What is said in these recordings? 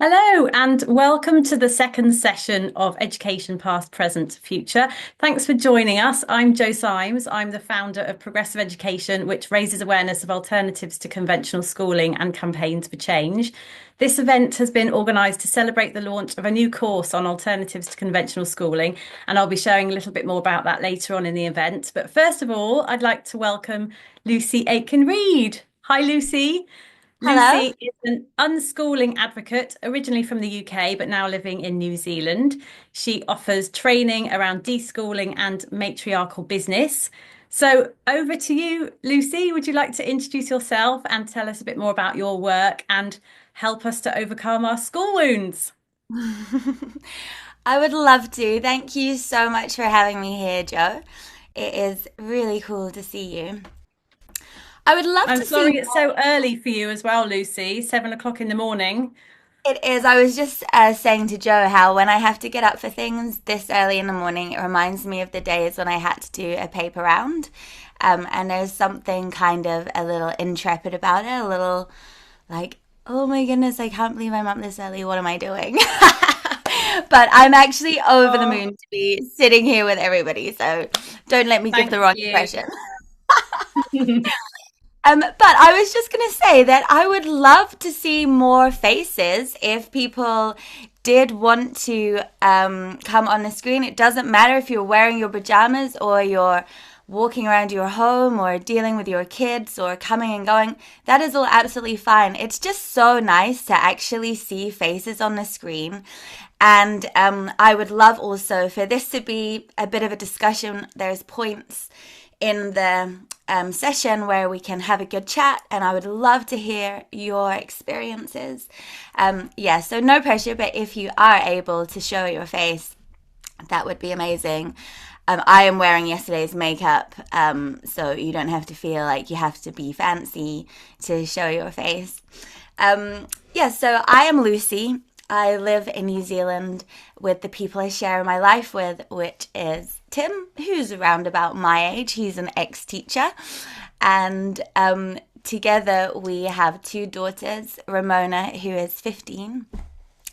Hello, and welcome to the second session of Education Past, Present, Future. Thanks for joining us. I'm Jo Symes. I'm the founder of Progressive Education, which raises awareness of alternatives to conventional schooling and campaigns for change. This event has been organised to celebrate the launch of a new course on alternatives to conventional schooling, and I'll be sharing a little bit more about that later on in the event. But first of all, I'd like to welcome Lucy Aitkenread. Hi, Lucy. Hello. Lucy is an unschooling advocate, originally from the UK, but now living in New Zealand. She offers training around deschooling and matriarchal business. So over to you, Lucy. Would you like to introduce yourself and tell us a bit more about your work and help us to overcome our school wounds? I would love to. Thank you so much for having me here, Joe. It is really cool to see you. I would love I'm to see sorry it's so early for you as well, Lucy. 7 o'clock in the morning. it is. I was just saying to Joe how when I have to get up for things this early in the morning, it reminds me of the days when I had to do a paper round. And there's something kind of a little intrepid about it, a little like, oh my goodness, I can't believe I'm up this early. What am I doing? But I'm actually over the Oh, moon to be sitting here with everybody. So don't let me give the thank wrong you. impression. But I was just going to say that I would love to see more faces if people did want to come on the screen. It doesn't matter if you're wearing your pajamas or you're walking around your home or dealing with your kids or coming and going. That is all absolutely fine. It's just so nice to actually see faces on the screen. And I would love also for this to be a bit of a discussion. There's points in the session where we can have a good chat, and I would love to hear your experiences. Yeah, so no pressure, but if you are able to show your face, that would be amazing. I am wearing yesterday's makeup, so you don't have to feel like you have to be fancy to show your face. Yeah, so I am Lucy. I live in New Zealand with the people I share my life with, which is Tim, who's around about my age. He's an ex-teacher. And together we have two daughters, Ramona, who is 15,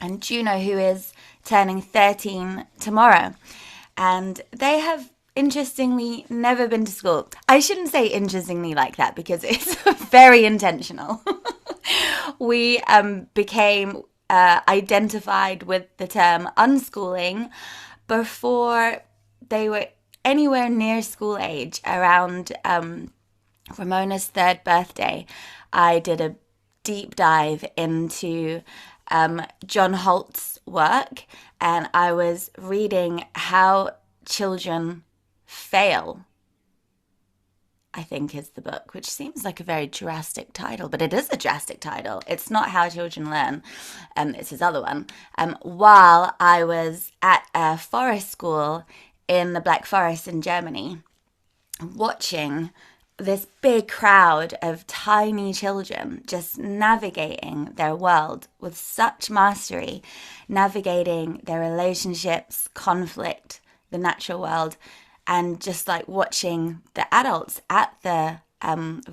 and Juno, who is turning 13 tomorrow. And they have interestingly never been to school. I shouldn't say interestingly like that because it's very intentional. We became identified with the term unschooling before they were anywhere near school age. Around Ramona's third birthday, I did a deep dive into John Holt's work, and I was reading how children fail, I think is the book, which seems like a very drastic title, but it is a drastic title. It's not How Children Learn, it's his other one. While I was at a forest school in the Black Forest in Germany, watching this big crowd of tiny children just navigating their world with such mastery, navigating their relationships, conflict, the natural world, and just like watching the adults at the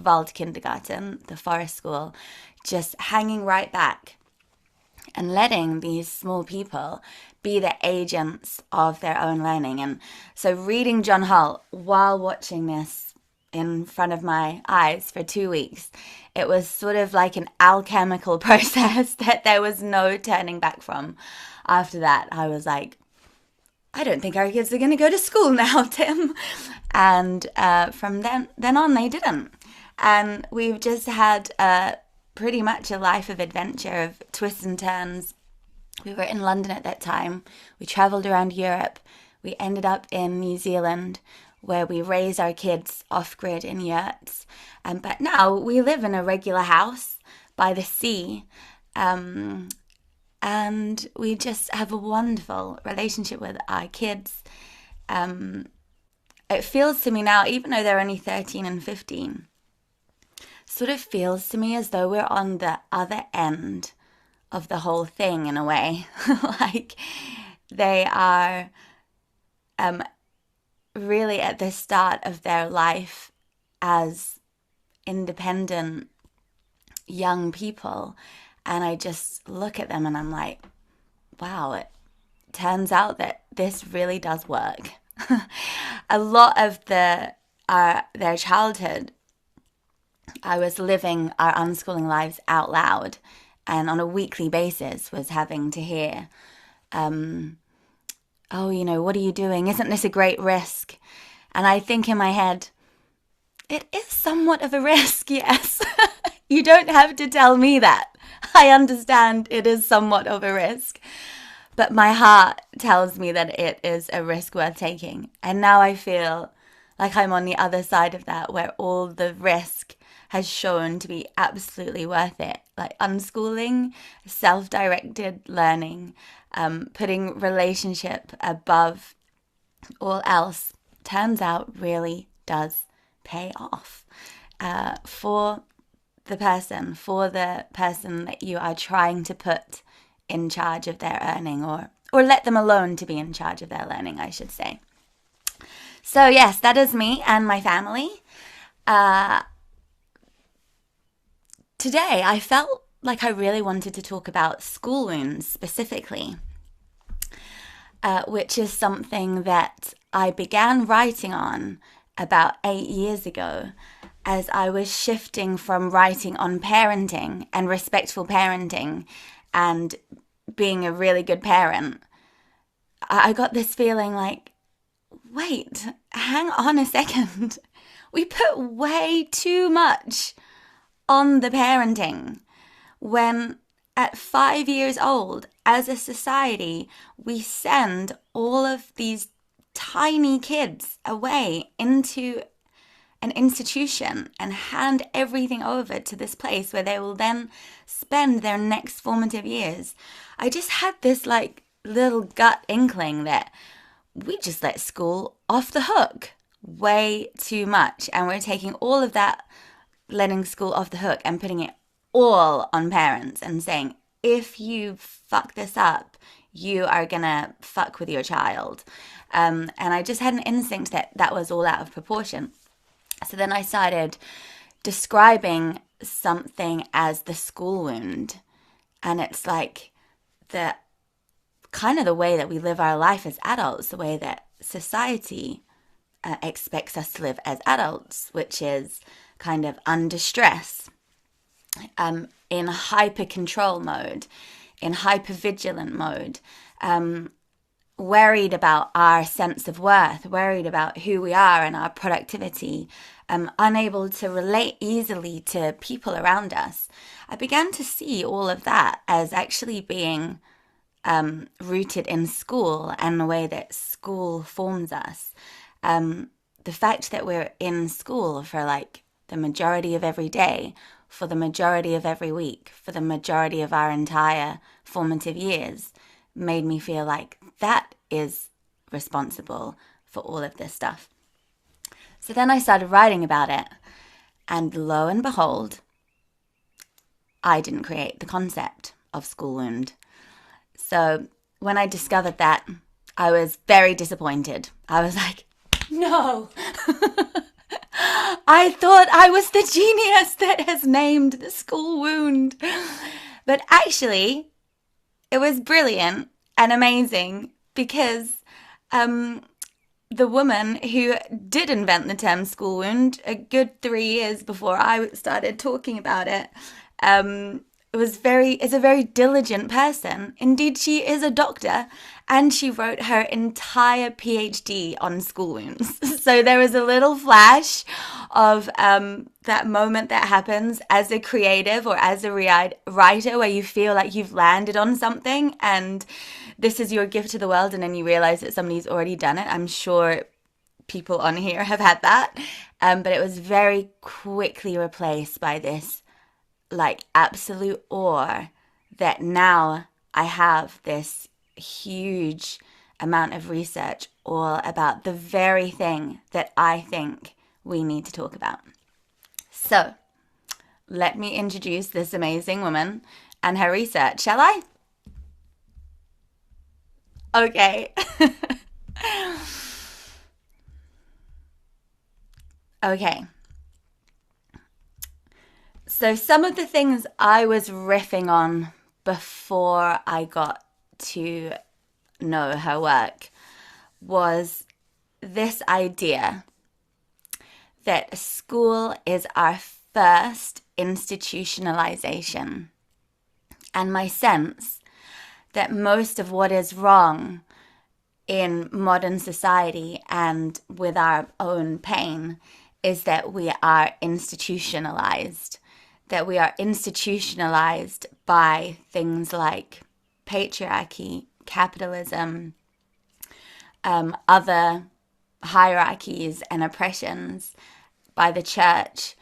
Wald Kindergarten, the forest school, just hanging right back and letting these small people be the agents of their own learning. And so reading John Holt while watching this in front of my eyes for 2 weeks, it was sort of like an alchemical process that there was no turning back from. After that, I was like, I don't think our kids are going to go to school now, Tim. And from then on, they didn't. And we've just had pretty much a life of adventure, of twists and turns. We were in London at that time. We traveled around Europe. We ended up in New Zealand, where we raised our kids off grid in yurts. But now we live in a regular house by the sea. And we just have a wonderful relationship with our kids. It feels to me now, even though they're only 13 and 15, sort of feels to me as though we're on the other end of the whole thing in a way. Like they are really at the start of their life as independent young people. And I just look at them and I'm like, wow, it turns out that this really does work. A lot of their childhood, I was living our unschooling lives out loud, and on a weekly basis was having to hear, oh, what are you doing? Isn't this a great risk? And I think in my head, it is somewhat of a risk, yes. You don't have to tell me that. I understand it is somewhat of a risk. But my heart tells me that it is a risk worth taking. And now I feel like I'm on the other side of that, where all the risk has shown to be absolutely worth it. Like unschooling, self-directed learning, putting relationship above all else, turns out really does pay off for the person that you are trying to put in charge of their earning, or let them alone to be in charge of their learning, I should say. So yes, that is me and my family. Today I felt like I really wanted to talk about school wounds specifically, which is something that I began writing on about 8 years ago, as I was shifting from writing on parenting and respectful parenting and being a really good parent. I got this feeling like, wait, hang on a second. We put way too much on the parenting when at 5 years old, as a society, we send all of these tiny kids away into an institution and hand everything over to this place where they will then spend their next formative years. I just had this like little gut inkling that we just let school off the hook way too much, and we're taking all of that letting school off the hook and putting it all on parents and saying, if you fuck this up, you are gonna fuck with your child. And I just had an instinct that that was all out of proportion. So then I started describing something as the school wound. And it's like the kind of the way that we live our life as adults, the way that society expects us to live as adults, which is kind of under stress, in hyper control mode, in hyper vigilant mode, worried about our sense of worth, worried about who we are and our productivity, unable to relate easily to people around us. I began to see all of that as actually being rooted in school and the way that school forms us. The fact that we're in school for like the majority of every day, for the majority of every week, for the majority of our entire formative years, made me feel like that is responsible for all of this stuff. So then I started writing about it, and lo and behold, I didn't create the concept of school wound. So when I discovered that, I was very disappointed. I was like, no. I thought I was the genius that has named the school wound. But actually, it was brilliant and amazing because the woman who did invent the term school wound a good 3 years before I started talking about it, is a very diligent person. Indeed, she is a doctor, and she wrote her entire PhD on school wounds. So there was a little flash of that moment that happens as a creative or as a writer where you feel like you've landed on something and this is your gift to the world, and then you realize that somebody's already done it. I'm sure people on here have had that, but it was very quickly replaced by this like absolute awe that now I have this huge amount of research all about the very thing that I think we need to talk about. So let me introduce this amazing woman and her research, shall I? Okay. Okay. So some of the things I was riffing on before I got to know her work was this idea that school is our first institutionalization. And my sense that most of what is wrong in modern society and with our own pain is that we are institutionalized. That we are institutionalized by things like patriarchy, capitalism, other hierarchies and oppressions, by the church.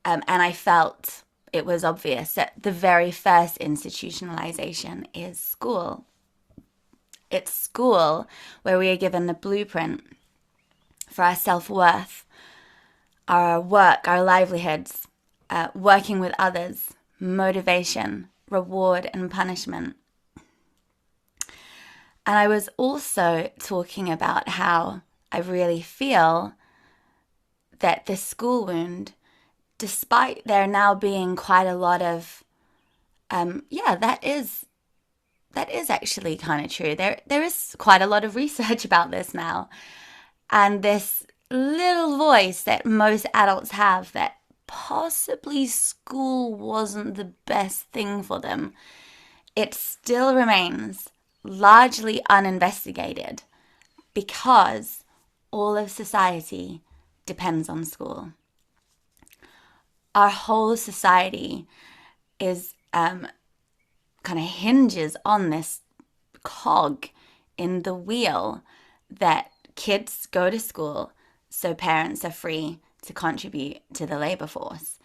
And I felt it was obvious that the very first institutionalization is school. It's school where we are given the blueprint for our self-worth, our work, our livelihoods, working with others, motivation, reward, and punishment. And I was also talking about how I really feel that the school wound, despite there now being quite a lot of, that is actually kind of true. There is quite a lot of research about this now. And this little voice that most adults have that possibly school wasn't the best thing for them, it still remains largely uninvestigated because all of society depends on school. Our whole society is kind of hinges on this cog in the wheel that kids go to school so parents are free to contribute to the labor force.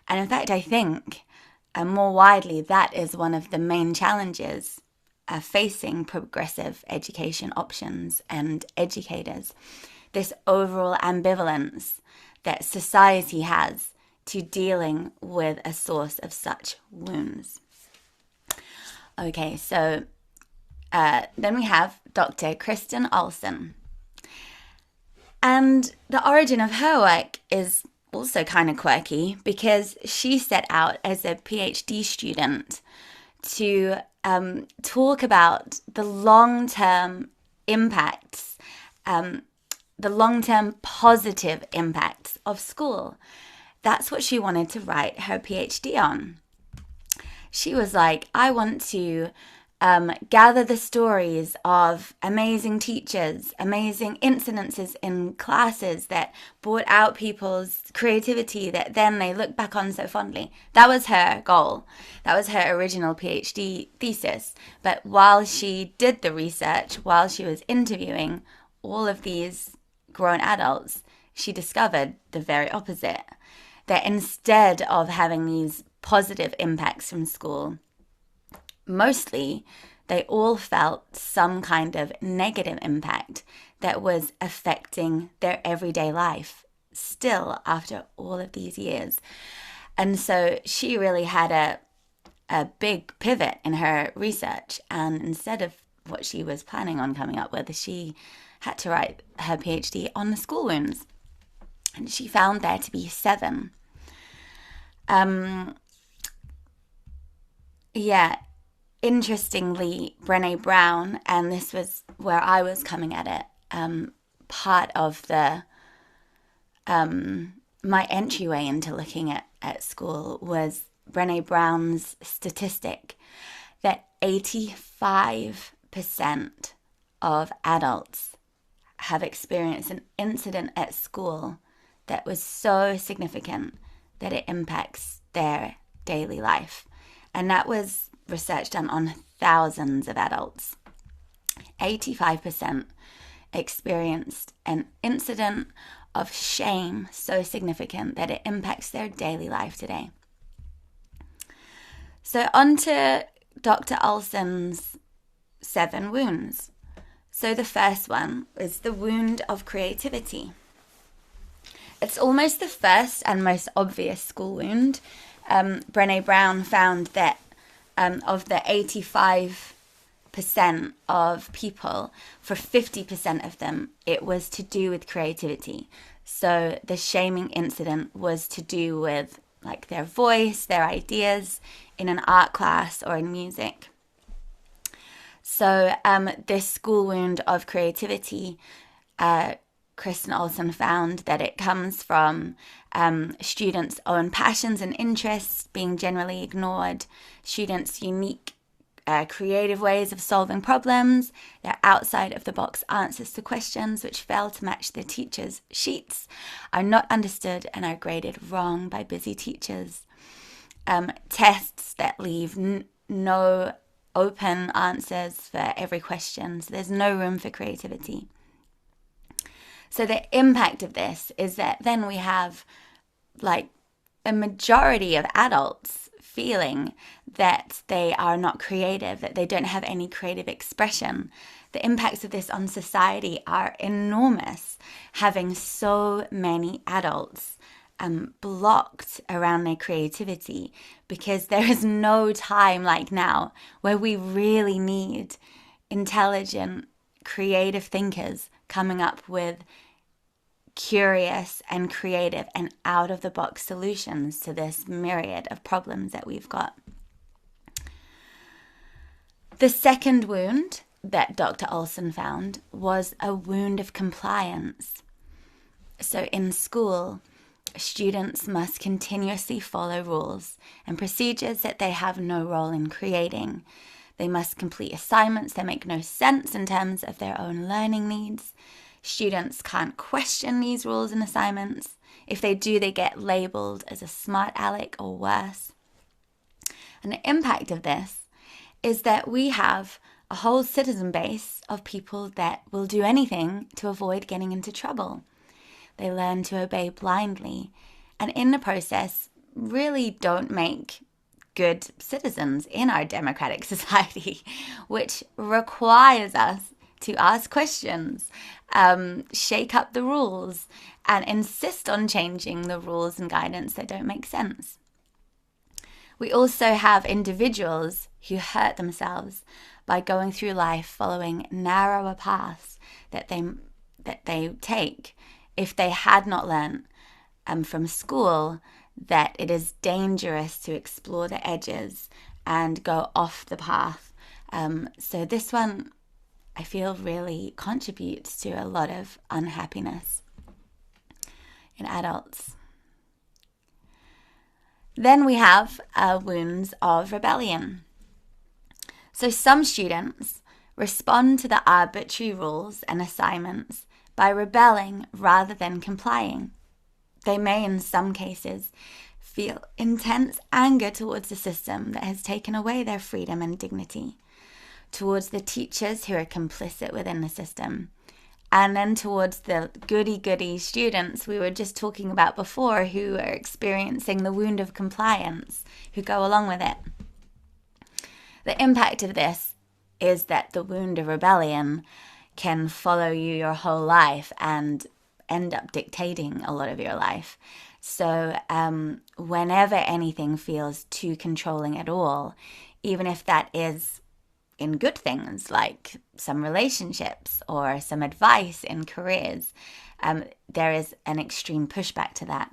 And in fact, I think more widely, that is one of the main challenges facing progressive education options and educators. This overall ambivalence that society has to dealing with a source of such wounds. Okay, so then we have Dr. Kristen Olsen. And the origin of her work is also kind of quirky because she set out as a PhD student to talk about the long-term impacts, the long-term positive impacts of school. That's what she wanted to write her PhD on. She was like, I want to gather the stories of amazing teachers, amazing incidences in classes that brought out people's creativity that then they look back on so fondly. That was her goal. That was her original PhD thesis. But while she did the research, while she was interviewing all of these grown adults, she discovered the very opposite. That instead of having these positive impacts from school, mostly they all felt some kind of negative impact that was affecting their everyday life still after all of these years. And so she really had a big pivot in her research, and instead of what she was planning on coming up with, she had to write her PhD on the school wounds, and she found there to be 7. Interestingly, Brené Brown, and this was where I was coming at it, part of the my entryway into looking at school was Brené Brown's statistic that 85% of adults have experienced an incident at school that was so significant that it impacts their daily life. And that was research done on thousands of adults. 85% experienced an incident of shame so significant that it impacts their daily life today. So on to Dr. Olsen's 7 wounds. So the first one is the wound of creativity. It's almost the first and most obvious school wound. Brené Brown found that of the 85% of people, for 50% of them, it was to do with creativity. So the shaming incident was to do with like their voice, their ideas in an art class or in music. So this school wound of creativity, Kristen Olson found that it comes from students' own passions and interests being generally ignored, students' unique creative ways of solving problems, their outside-of-the-box answers to questions which fail to match their teachers' sheets, are not understood and are graded wrong by busy teachers. Tests that leave no open answers for every question, so there's no room for creativity. So the impact of this is that then we have like a majority of adults feeling that they are not creative, that they don't have any creative expression. The impacts of this on society are enormous, having so many adults blocked around their creativity, because there is no time like now where we really need intelligent, creative thinkers coming up with curious and creative and out-of-the-box solutions to this myriad of problems that we've got. The second wound that Dr. Olson found was a wound of compliance. So in school, students must continuously follow rules and procedures that they have no role in creating. They must complete assignments that make no sense in terms of their own learning needs. Students can't question these rules and assignments. If they do, they get labeled as a smart aleck or worse. And the impact of this is that we have a whole citizen base of people that will do anything to avoid getting into trouble. They learn to obey blindly, and in the process really don't make good citizens in our democratic society, which requires us to ask questions, shake up the rules, and insist on changing the rules and guidance that don't make sense. We also have individuals who hurt themselves by going through life following narrower paths that they take if they had not learned from school that it is dangerous to explore the edges and go off the path. So this one, I feel, really contributes to a lot of unhappiness in adults. Then we have wounds of rebellion. So some students respond to the arbitrary rules and assignments by rebelling rather than complying. They may, in some cases, feel intense anger towards the system that has taken away their freedom and dignity, towards the teachers who are complicit within the system, and then towards the goody-goody students we were just talking about before who are experiencing the wound of compliance, who go along with it. The impact of this is that the wound of rebellion can follow you your whole life and end up dictating a lot of your life. So whenever anything feels too controlling at all, even if that is in good things like some relationships or some advice in careers, there is an extreme pushback to that.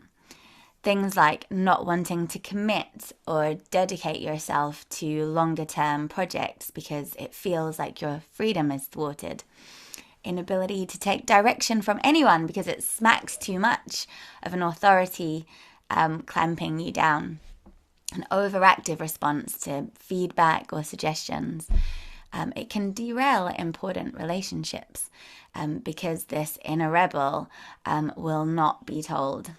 Things like not wanting to commit or dedicate yourself to longer term projects because it feels like your freedom is thwarted. Inability to take direction from anyone because it smacks too much of an authority clamping you down. An overactive response to feedback or suggestions. It can derail important relationships because this inner rebel will not be told.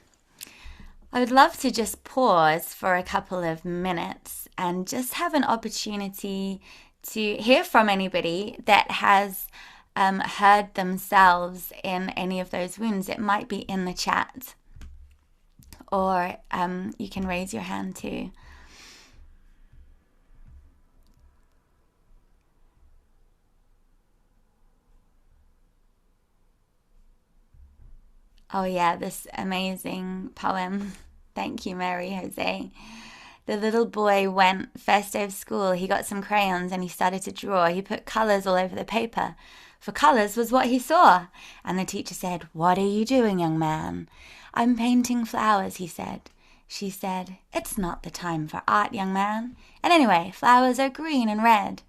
I would love to just pause for a couple of minutes and just have an opportunity to hear from anybody that has heard themselves in any of those wounds. It might be in the chat, or you can raise your hand too. Oh yeah, this amazing poem. Thank you, Mary Jose. The little boy went first day of school. He got some crayons and he started to draw. He put colours all over the paper, for colours was what he saw. And the teacher said, "What are you doing, young man?" "I'm painting flowers," he said. She said, "It's not the time for art, young man. And anyway, flowers are green and red.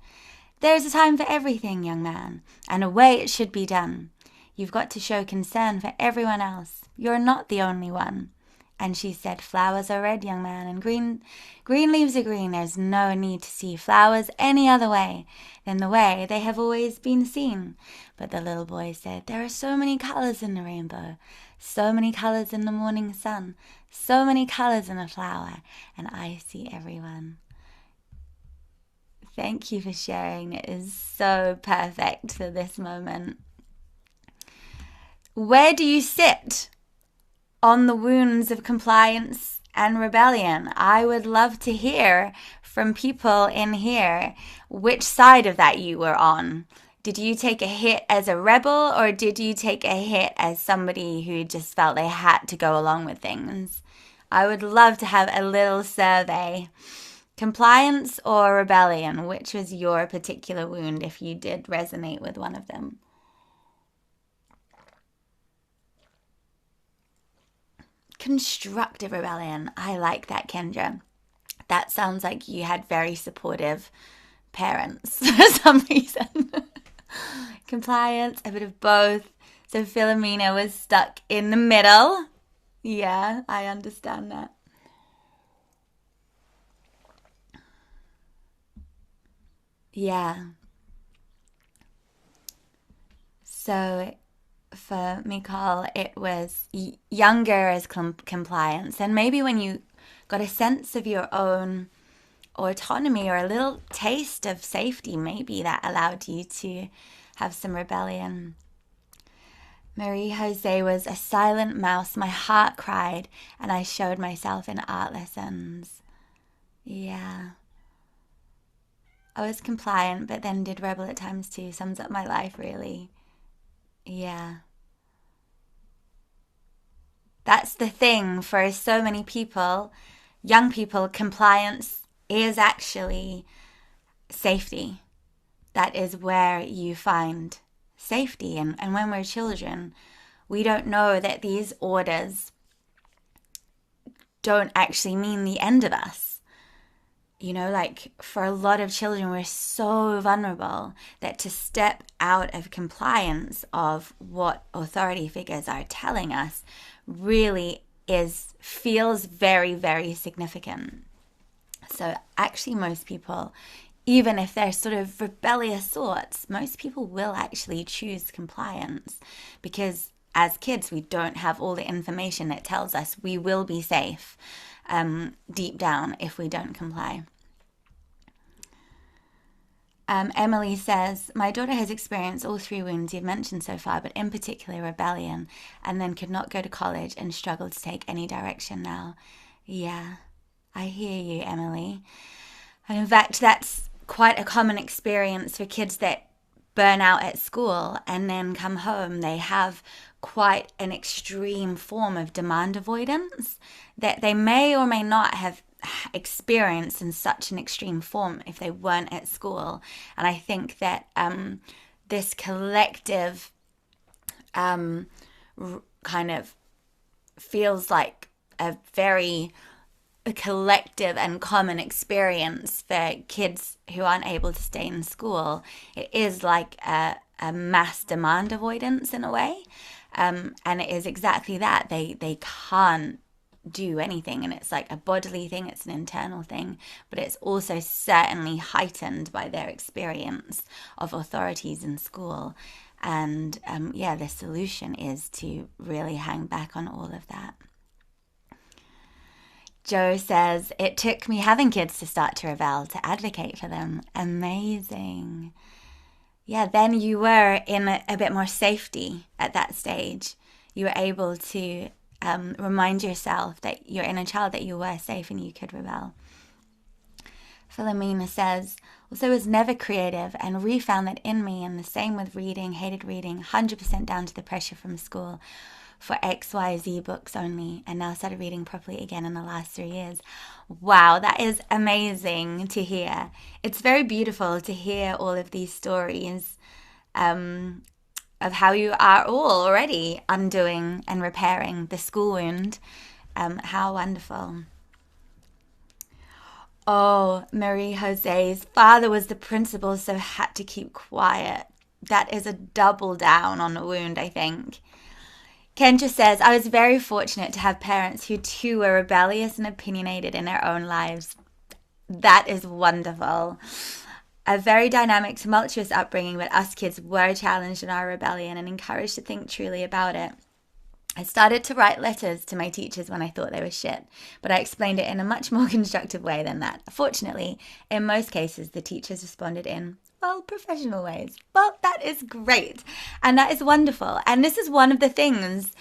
There's a time for everything, young man, and a way it should be done. You've got to show concern for everyone else. You're not the only one." And she said, "Flowers are red, young man, and green leaves are green. There's no need to see flowers any other way than the way they have always been seen." But the little boy said, "There are so many colors in the rainbow, so many colors in the morning sun, so many colors in a flower, and I see everyone." Thank you for sharing. It is so perfect for this moment. Where do you sit on the wounds of compliance and rebellion? I would love to hear from people in here which side of that you were on. Did you take a hit as a rebel, or did you take a hit as somebody who just felt they had to go along with things? I would love to have a little survey. Compliance or rebellion, which was your particular wound if you did resonate with one of them? Constructive rebellion. I like that, Kendra. That sounds like you had very supportive parents for some reason. Compliance, a bit of both. So Philomena was stuck in the middle. Yeah, I understand that. Yeah. So for Mikal, it was younger as compliance. And maybe when you got a sense of your own autonomy or a little taste of safety, maybe that allowed you to have some rebellion. Marie Jose was a silent mouse. My heart cried, and I showed myself in art lessons. Yeah. I was compliant, but then did rebel at times too. Sums up my life, really. Yeah. That's the thing for so many people, young people, compliance is actually safety. That is where you find safety. And when we're children, we don't know that these orders don't actually mean the end of us. You know, like for a lot of children, we're so vulnerable that to step out of compliance of what authority figures are telling us really feels very, very significant. So actually most people, even if they're sort of rebellious sorts, most people will actually choose compliance because as kids we don't have all the information that tells us we will be safe deep down if we don't comply. Emily says, "My daughter has experienced all three wounds you've mentioned so far, but in particular rebellion, and then could not go to college and struggled to take any direction now." Yeah, I hear you, Emily. And in fact, that's quite a common experience for kids that burn out at school and then come home. They have quite an extreme form of demand avoidance that they may or may not have experienced in such an extreme form if they weren't at school. And I think that this collective kind of feels like a very collective and common experience for kids who aren't able to stay in school. It is like a mass demand avoidance in a way. And it is exactly that. They can't do anything, and it's like a bodily thing, it's an internal thing, but it's also certainly heightened by their experience of authorities in school. And the solution is to really hang back on all of that. Joe says, "It took me having kids to start to rebel, to advocate for them." Amazing. Yeah, then you were in a bit more safety at that stage. You were able to remind yourself that your inner child that you were safe and you could rebel. Philomena says, "Also was never creative and refound that in me, and the same with reading, hated reading, 100% down to the pressure from school for XYZ books only, and now started reading properly again in the last 3 years." Wow, that is amazing to hear. It's very beautiful to hear all of these stories of how you are all already undoing and repairing the school wound. How wonderful. Oh, Marie Jose's father was the principal, so had to keep quiet. That is a double down on the wound, I think. Kendra says, I was very fortunate to have parents who too were rebellious and opinionated in their own lives. That is wonderful. A very dynamic, tumultuous upbringing, but us kids were challenged in our rebellion and encouraged to think truly about it. I started to write letters to my teachers when I thought they were shit, but I explained it in a much more constructive way than that. Fortunately, in most cases, the teachers responded in, well, professional ways. Well, that is great. And that is wonderful. And this is one of the things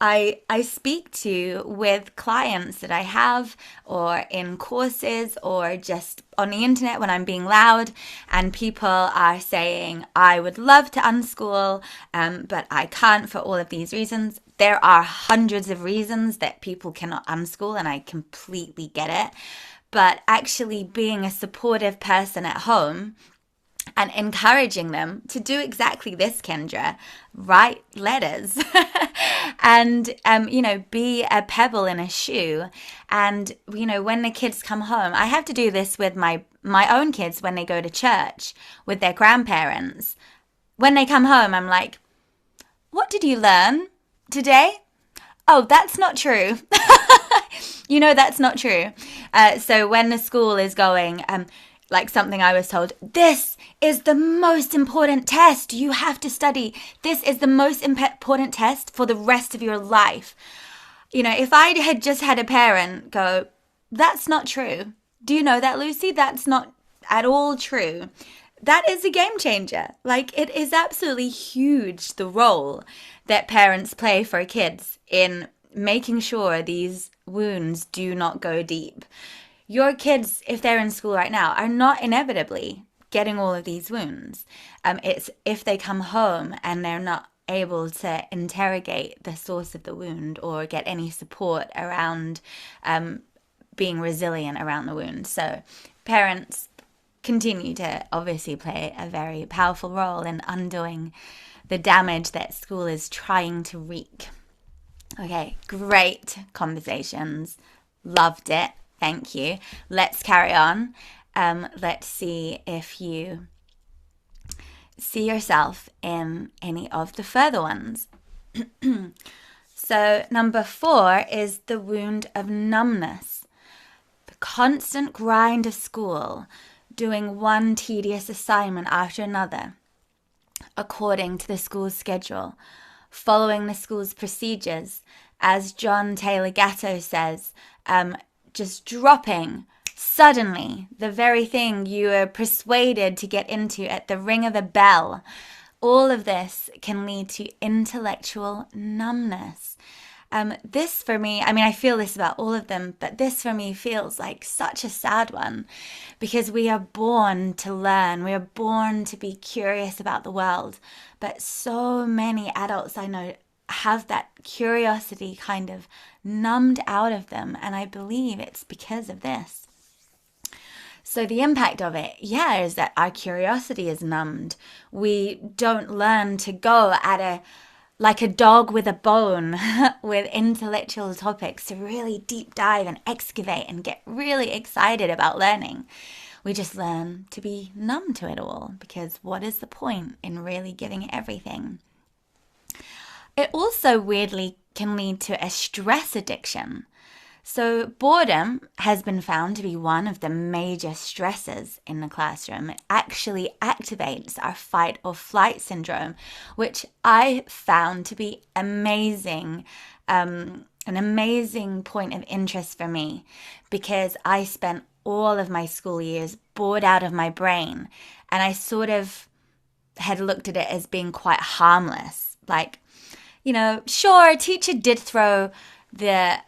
I speak to with clients that I have, or in courses, or just on the internet when I'm being loud, and people are saying, I would love to unschool, but I can't for all of these reasons. There are hundreds of reasons that people cannot unschool, and I completely get it. But actually being a supportive person at home and encouraging them to do exactly this, Kendra, write letters and, be a pebble in a shoe. And, when the kids come home, I have to do this with my own kids when they go to church with their grandparents. When they come home, I'm like, what did you learn today? Oh, that's not true. That's not true. So when the school is going, like something I was told, this is the most important test you have to study. This is the most important test for the rest of your life. If I had just had a parent go, that's not true. Do you know that, Lucy? That's not at all true. That is a game changer. Like, it is absolutely huge, the role that parents play for kids in making sure these wounds do not go deep. Your kids, if they're in school right now, are not inevitably getting all of these wounds. It's if they come home and they're not able to interrogate the source of the wound or get any support around being resilient around the wound. So parents continue to obviously play a very powerful role in undoing the damage that school is trying to wreak. Okay, great conversations. Loved it. Thank you. Let's carry on. Let's see if you see yourself in any of the further ones. So number 4 is the wound of numbness. The constant grind of school, doing one tedious assignment after another, according to the school's schedule, following the school's procedures, as John Taylor Gatto says, just dropping suddenly the very thing you were persuaded to get into at the ring of a bell. All of this can lead to intellectual numbness. This for me, I feel this about all of them, but this for me feels like such a sad one, because we are born to learn. We are born to be curious about the world. But so many adults I know have that curiosity kind of numbed out of them. And I believe it's because of this. So the impact of it, is that our curiosity is numbed. We don't learn to go at like a dog with a bone with intellectual topics, to really deep dive and excavate and get really excited about learning. We just learn to be numb to it all, because what is the point in really giving it everything? It also weirdly can lead to a stress addiction. So boredom has been found to be one of the major stresses in the classroom. It actually activates our fight or flight syndrome, which I found to be amazing, an amazing point of interest for me, because I spent all of my school years bored out of my brain, and I sort of had looked at it as being quite harmless. Like, sure, teacher did throw the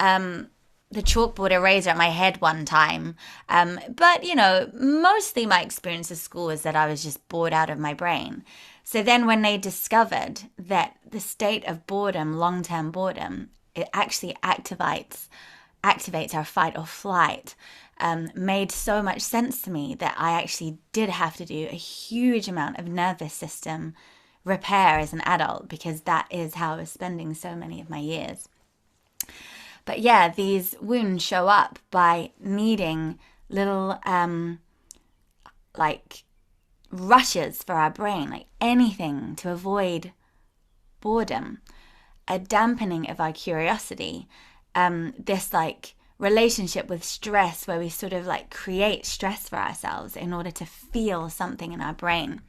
chalkboard eraser at my head one time. But, mostly my experience of school is that I was just bored out of my brain. So then when they discovered that the state of boredom, long-term boredom, it actually activates our fight or flight, made so much sense to me that I actually did have to do a huge amount of nervous system repair as an adult, because that is how I was spending so many of my years. But yeah, these wounds show up by needing little like rushes for our brain, like anything to avoid boredom, a dampening of our curiosity, this like relationship with stress where we sort of like create stress for ourselves in order to feel something in our brain.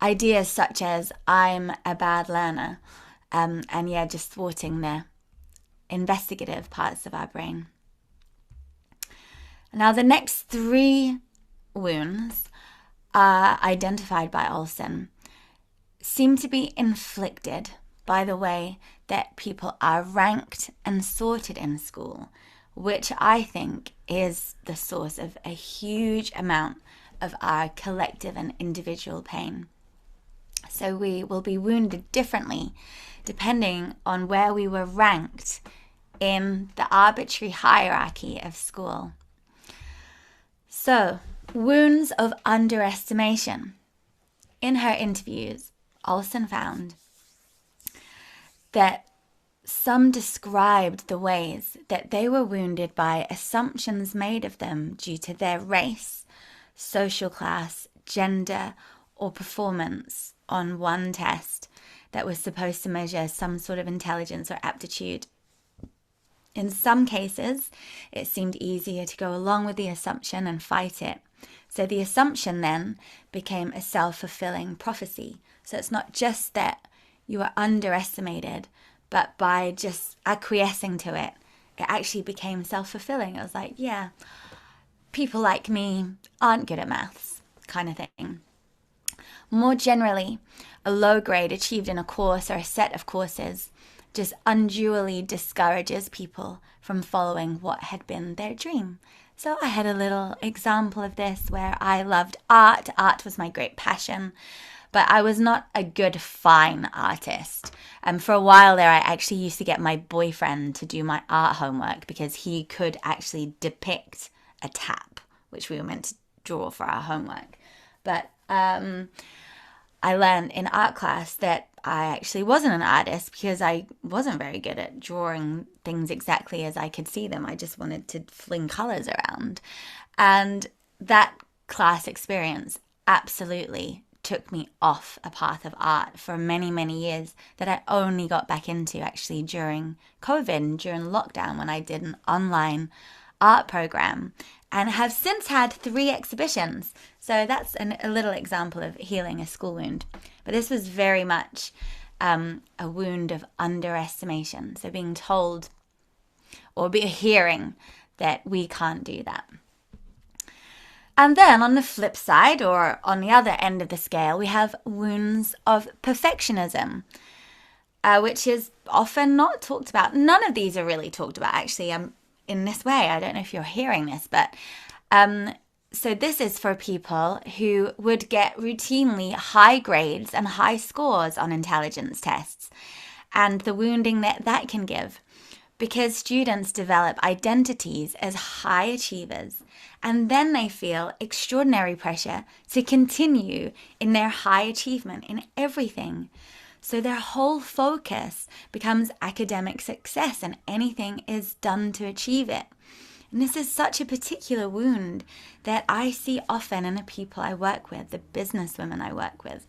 Ideas such as I'm a bad learner, and yeah, just thwarting the investigative parts of our brain. Now, the next 3 wounds are identified by Olson seem to be inflicted by the way that people are ranked and sorted in school, which I think is the source of a huge amount of our collective and individual pain. So we will be wounded differently depending on where we were ranked in the arbitrary hierarchy of school. So, wounds of underestimation. In her interviews, Olson found that some described the ways that they were wounded by assumptions made of them due to their race, social class, gender, or performance on one test that was supposed to measure some sort of intelligence or aptitude. In some cases, it seemed easier to go along with the assumption and fight it. So the assumption then became a self-fulfilling prophecy. So it's not just that you are underestimated, but by just acquiescing to it, it actually became self-fulfilling. It was like, yeah, people like me aren't good at maths, kind of thing. More generally, a low grade achieved in a course or a set of courses just unduly discourages people from following what had been their dream. So I had a little example of this where I loved art. Art was my great passion, but I was not a good fine artist. For a while there, I actually used to get my boyfriend to do my art homework because he could actually depict a tap, which we were meant to draw for our homework. But I learned in art class that I actually wasn't an artist because I wasn't very good at drawing things exactly as I could see them. I just wanted to fling colors around. And that class experience absolutely took me off a path of art for many, many years that I only got back into actually during COVID and during lockdown when I did an online art program and have since had 3 exhibitions. So that's a little example of healing a school wound. But this was very much a wound of underestimation. So being told or hearing that we can't do that. And then on the flip side, or on the other end of the scale, we have wounds of perfectionism, which is often not talked about. None of these are really talked about, actually, in this way. I don't know if you're hearing this, but so this is for people who would get routinely high grades and high scores on intelligence tests, and the wounding that can give. Because students develop identities as high achievers, and then they feel extraordinary pressure to continue in their high achievement in everything. So their whole focus becomes academic success, and anything is done to achieve it. And this is such a particular wound that I see often in the people I work with, the businesswomen I work with,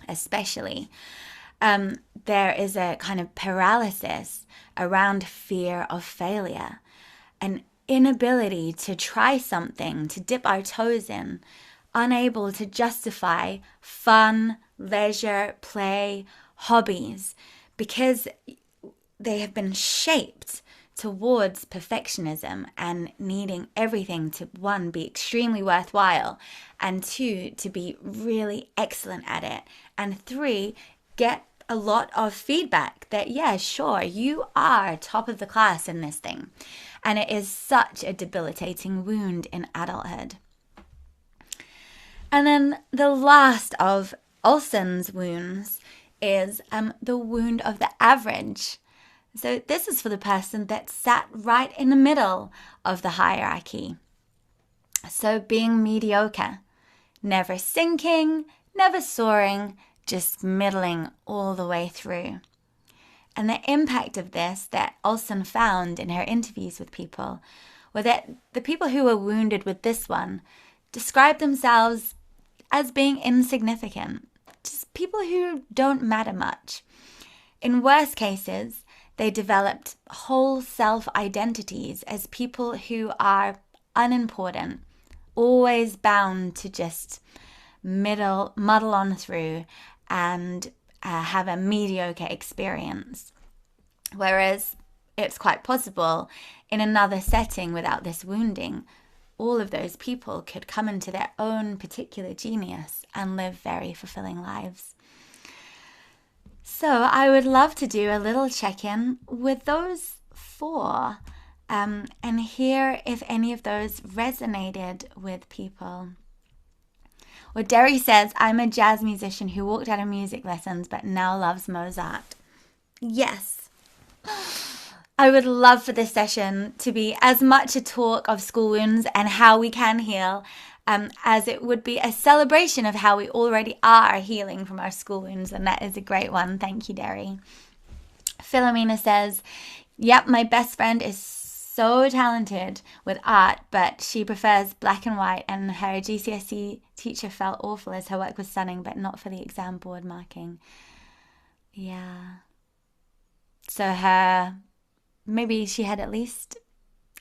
especially. There is a kind of paralysis around fear of failure, an inability to try something, to dip our toes in, unable to justify fun, leisure, play, hobbies, because they have been shaped towards perfectionism and needing everything to, 1, be extremely worthwhile, and 2, to be really excellent at it, and 3, get a lot of feedback that, yeah, sure, you are top of the class in this thing. And it is such a debilitating wound in adulthood. And then the last of Olson's wounds is the wound of the average. So this is for the person that sat right in the middle of the hierarchy. So being mediocre, never sinking, never soaring, just middling all the way through. And the impact of this that Olson found in her interviews with people were that the people who were wounded with this one described themselves as being insignificant, just people who don't matter much. In worse cases, they developed whole self-identities as people who are unimportant, always bound to just muddle on through and have a mediocre experience. Whereas it's quite possible in another setting without this wounding, all of those people could come into their own particular genius and live very fulfilling lives. So I would love to do a little check-in with those 4 and hear if any of those resonated with people. Well, Derry says, I'm a jazz musician who walked out of music lessons but now loves Mozart. Yes. I would love for this session to be as much a talk of school wounds and how we can heal as it would be a celebration of how we already are healing from our school wounds. And that is a great one. Thank you, Derry. Philomena says, yep, my best friend is so talented with art, but she prefers black and white, and her GCSE teacher felt awful as her work was stunning, but not for the exam board marking. Yeah. So maybe she had at least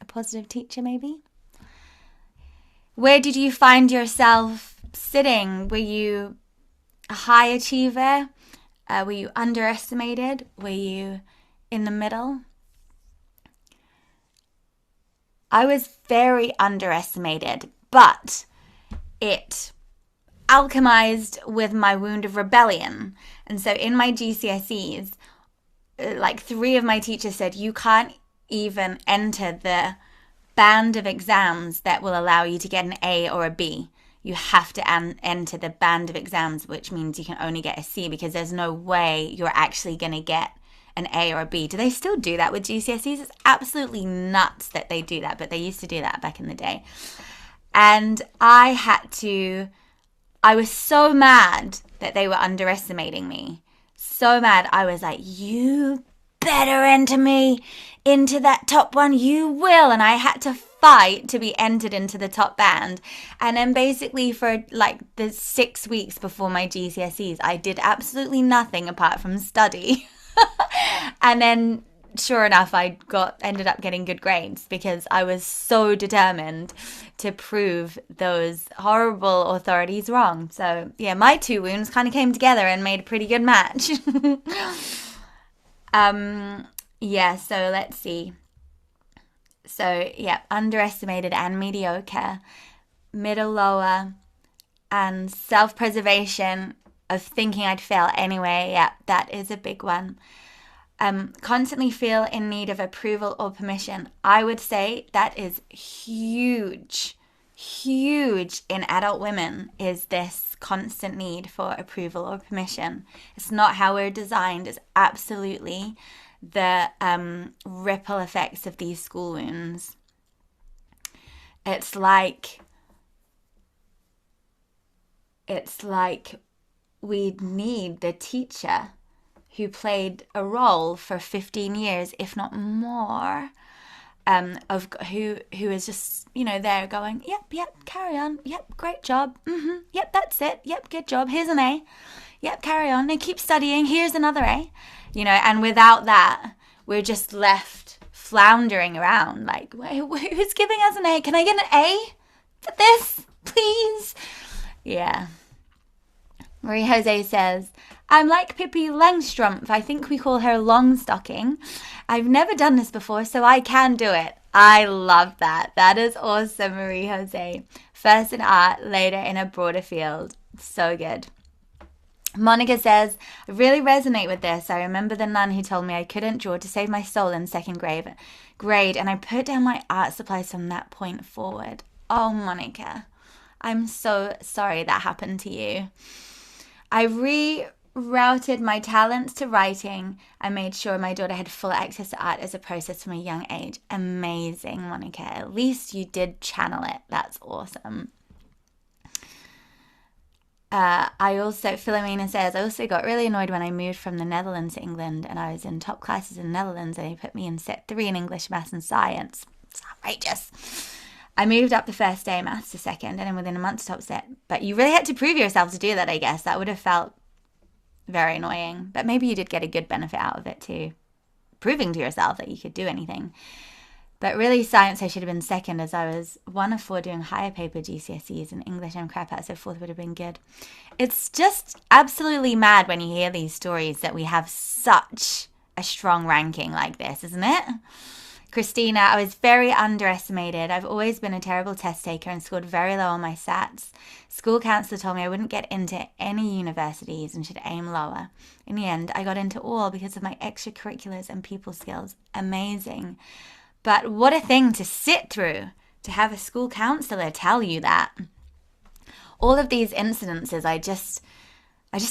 a positive teacher, maybe. Where did you find yourself sitting? Were you a high achiever? Were you underestimated? Were you in the middle? I was very underestimated, but it alchemized with my wound of rebellion. And so in my GCSEs, like 3 of my teachers said, you can't even enter the band of exams that will allow you to get an A or a B. You have to enter the band of exams, which means you can only get a C, because there's no way you're actually going to get an A or a B. Do they still do that with GCSEs? It's absolutely nuts that they do that, but they used to do that back in the day. And I was so mad that they were underestimating me. So mad. I was like, you better enter me into that top one. You will. And I had to fight to be entered into the top band. And then basically for like the 6 weeks before my GCSEs, I did absolutely nothing apart from study. And then sure enough, I ended up getting good grades because I was so determined to prove those horrible authorities wrong. So yeah, my 2 wounds kind of came together and made a pretty good match. Yeah, so let's see. So yeah, underestimated and mediocre, middle, lower, and self-preservation of thinking I'd fail anyway. Yeah, that is a big one. Constantly feel in need of approval or permission. I would say that is huge in adult women, is this constant need for approval or permission. It's not how we're designed. It's absolutely the ripple effects of these school wounds. It's like we need the teacher who played a role for 15 years, if not more, of who is just, there going, yep, carry on, yep, great job, yep, that's it, yep, good job, here's an A, yep, carry on, and keep studying, here's another A, and without that, we're just left floundering around, like, who's giving us an A? Can I get an A for this, please? Yeah. Marie Jose says, I'm like Pippi Langstrumpf. I think we call her Longstocking. I've never done this before, so I can do it. I love that. That is awesome, Marie Jose. First in art, later in a broader field. So good. Monica says, I really resonate with this. I remember the nun who told me I couldn't draw to save my soul in second grade, and I put down my art supplies from that point forward. Oh, Monica, I'm so sorry that happened to you. I rerouted my talents to writing. I made sure my daughter had full access to art as a process from a young age. Amazing, Monica. At least you did channel it. That's awesome. Philomena says, I also got really annoyed when I moved from the Netherlands to England and I was in top classes in the Netherlands and they put me in set 3 in English, maths and science. It's outrageous. I moved up the first day, maths to second, and then within a month top set. But you really had to prove yourself to do that, I guess. That would have felt very annoying. But maybe you did get a good benefit out of it too, proving to yourself that you could do anything. But really, science I should have been second, as I was 1 of 4 doing higher paper GCSEs, and English and crap out, so fourth would have been good. It's just absolutely mad when you hear these stories that we have such a strong ranking like this, isn't it? Christina, I was very underestimated. I've always been a terrible test taker and scored very low on my SATs. School counselor told me I wouldn't get into any universities and should aim lower. In the end, I got into all because of my extracurriculars and people skills. Amazing. But what a thing to sit through, to have a school counsellor tell you that. All of these incidences, I just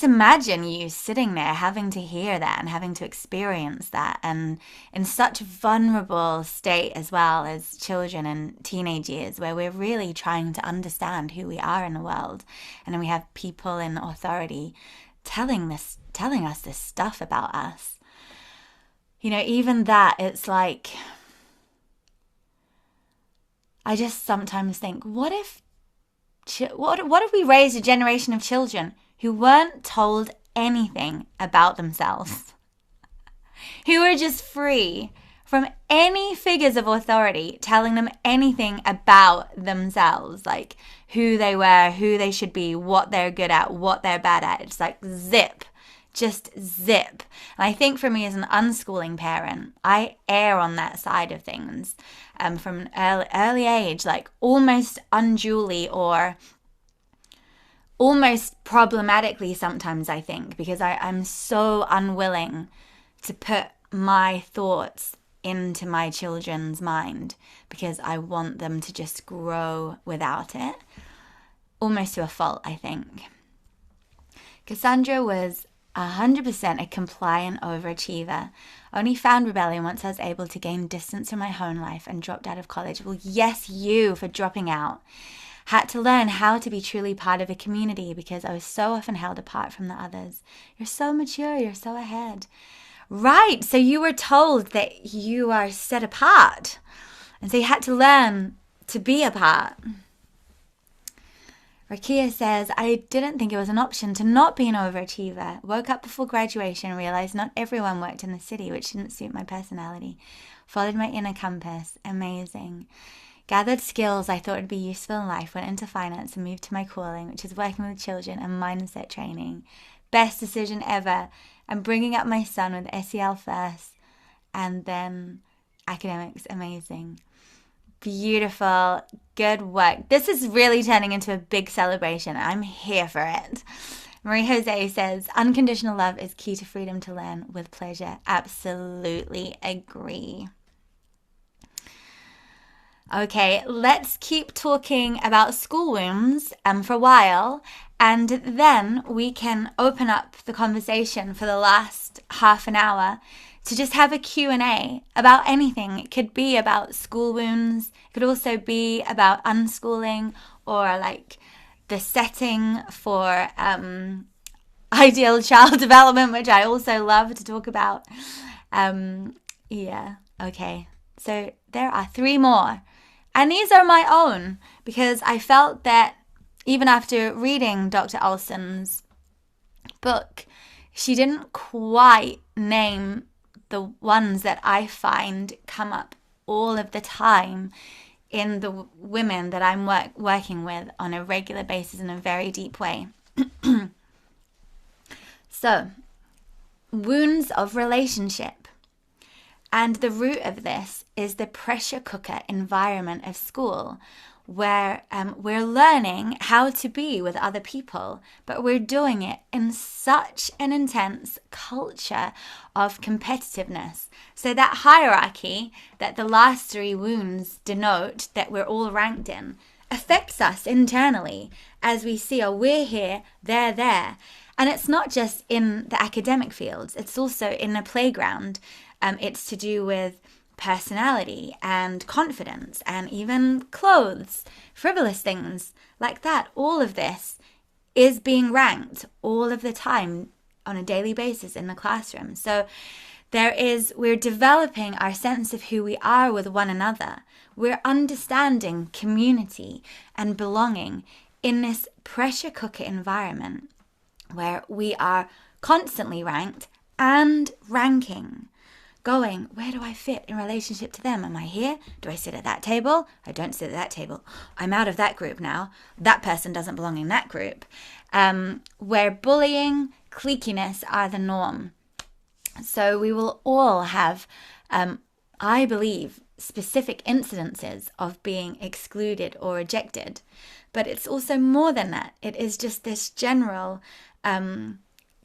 imagine you sitting there having to hear that and having to experience that, and in such vulnerable state as well as children and teenage years, where we're really trying to understand who we are in the world, and then we have people in authority telling us this stuff about us. You know, even that, it's like, I just sometimes think, what if we raised a generation of children who weren't told anything about themselves, who were just free from any figures of authority telling them anything about themselves, like who they were, who they should be, what they're good at, what they're bad at. It's like zip. Just zip. And I think for me as an unschooling parent, I err on that side of things from an early age, like almost unduly or almost problematically sometimes, I think, because I'm so unwilling to put my thoughts into my children's mind because I want them to just grow without it, almost to a fault, I think. Cassandra was 100% a compliant overachiever. Only found rebellion once I was able to gain distance from my home life and dropped out of college. Well, yes, you for dropping out. Had to learn how to be truly part of a community because I was so often held apart from the others. You're so mature, you're so ahead. Right, so you were told that you are set apart. And so you had to learn to be apart. Rakia says, I didn't think it was an option to not be an overachiever. Woke up before graduation and realized not everyone worked in the city, which didn't suit my personality. Followed my inner compass. Amazing. Gathered skills I thought would be useful in life, went into finance and moved to my calling, which is working with children and mindset training. Best decision ever. I'm bringing up my son with SEL first and then academics. Amazing. Beautiful. Good work. This is really turning into a big celebration. I'm here for it. Marie Jose says, unconditional love is key to freedom to learn with pleasure. Absolutely agree. Okay, let's keep talking about school wounds for a while, and then we can open up the conversation for the last half an hour to just have a Q&A about anything. It could be about school wounds. It could also be about unschooling or like the setting for ideal child development, which I also love to talk about. Yeah, okay. So there are 3 more. And these are my own because I felt that even after reading Dr. Olson's book, she didn't quite name the ones that I find come up all of the time in the women that I'm working with on a regular basis in a very deep way. So, wounds of relationship. And the root of this is the pressure cooker environment of school, where we're learning how to be with other people, but we're doing it in such an intense culture of competitiveness. So that hierarchy that the last 3 wounds denote that we're all ranked in affects us internally as we see, oh, we're here, they're there. And it's not just in the academic fields, it's also in the playground. It's to do with personality and confidence and even clothes, frivolous things like that. All of this is being ranked all of the time on a daily basis in the classroom. So we're developing our sense of who we are with one another. We're understanding community and belonging in this pressure cooker environment where we are constantly ranked and ranking, going, where do I fit in relationship to them? Am I here? Do I sit at that table? I don't sit at that table. I'm out of that group now. That person doesn't belong in that group. Where bullying, cliquiness are the norm. So we will all have, I believe, specific incidences of being excluded or rejected. But it's also more than that. It is just this general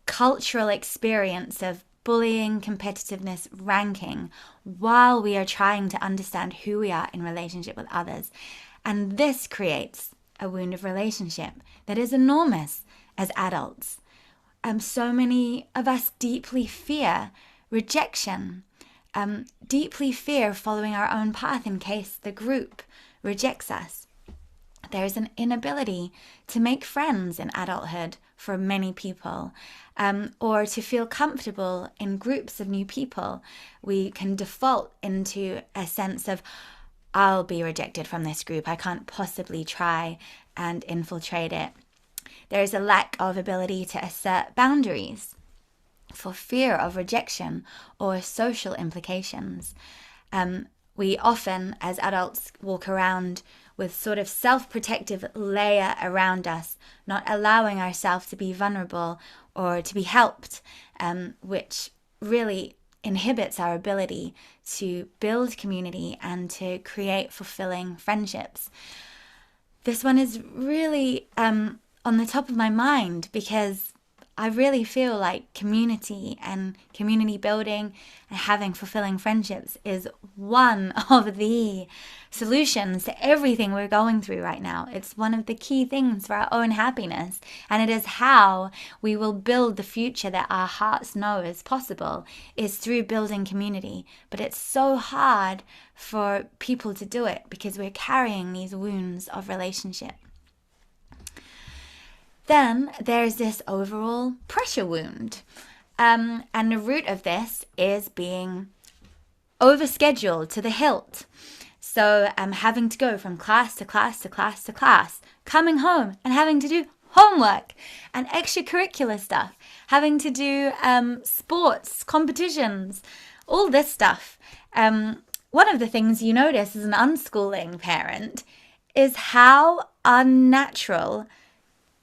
cultural experience of bullying, competitiveness, ranking, while we are trying to understand who we are in relationship with others. And this creates a wound of relationship that is enormous as adults. So many of us deeply fear rejection, deeply fear following our own path in case the group rejects us. There's an inability to make friends in adulthood for many people, or to feel comfortable in groups of new people. We can default into a sense of, I'll be rejected from this group. I can't possibly try and infiltrate it. There is a lack of ability to assert boundaries for fear of rejection or social implications. We often, as adults, walk around with sort of self-protective layer around us, not allowing ourselves to be vulnerable or to be helped, which really inhibits our ability to build community and to create fulfilling friendships. This one is really on the top of my mind because I really feel like community and community building and having fulfilling friendships is one of the solutions to everything we're going through right now. It's one of the key things for our own happiness, and it is how we will build the future that our hearts know is possible, is through building community. But it's so hard for people to do it because we're carrying these wounds of relationship. Then there's this overall pressure wound. And the root of this is being overscheduled to the hilt. So having to go from class to class to class to class, coming home and having to do homework and extracurricular stuff, having to do sports, competitions, all this stuff. One of the things you notice as an unschooling parent is how unnatural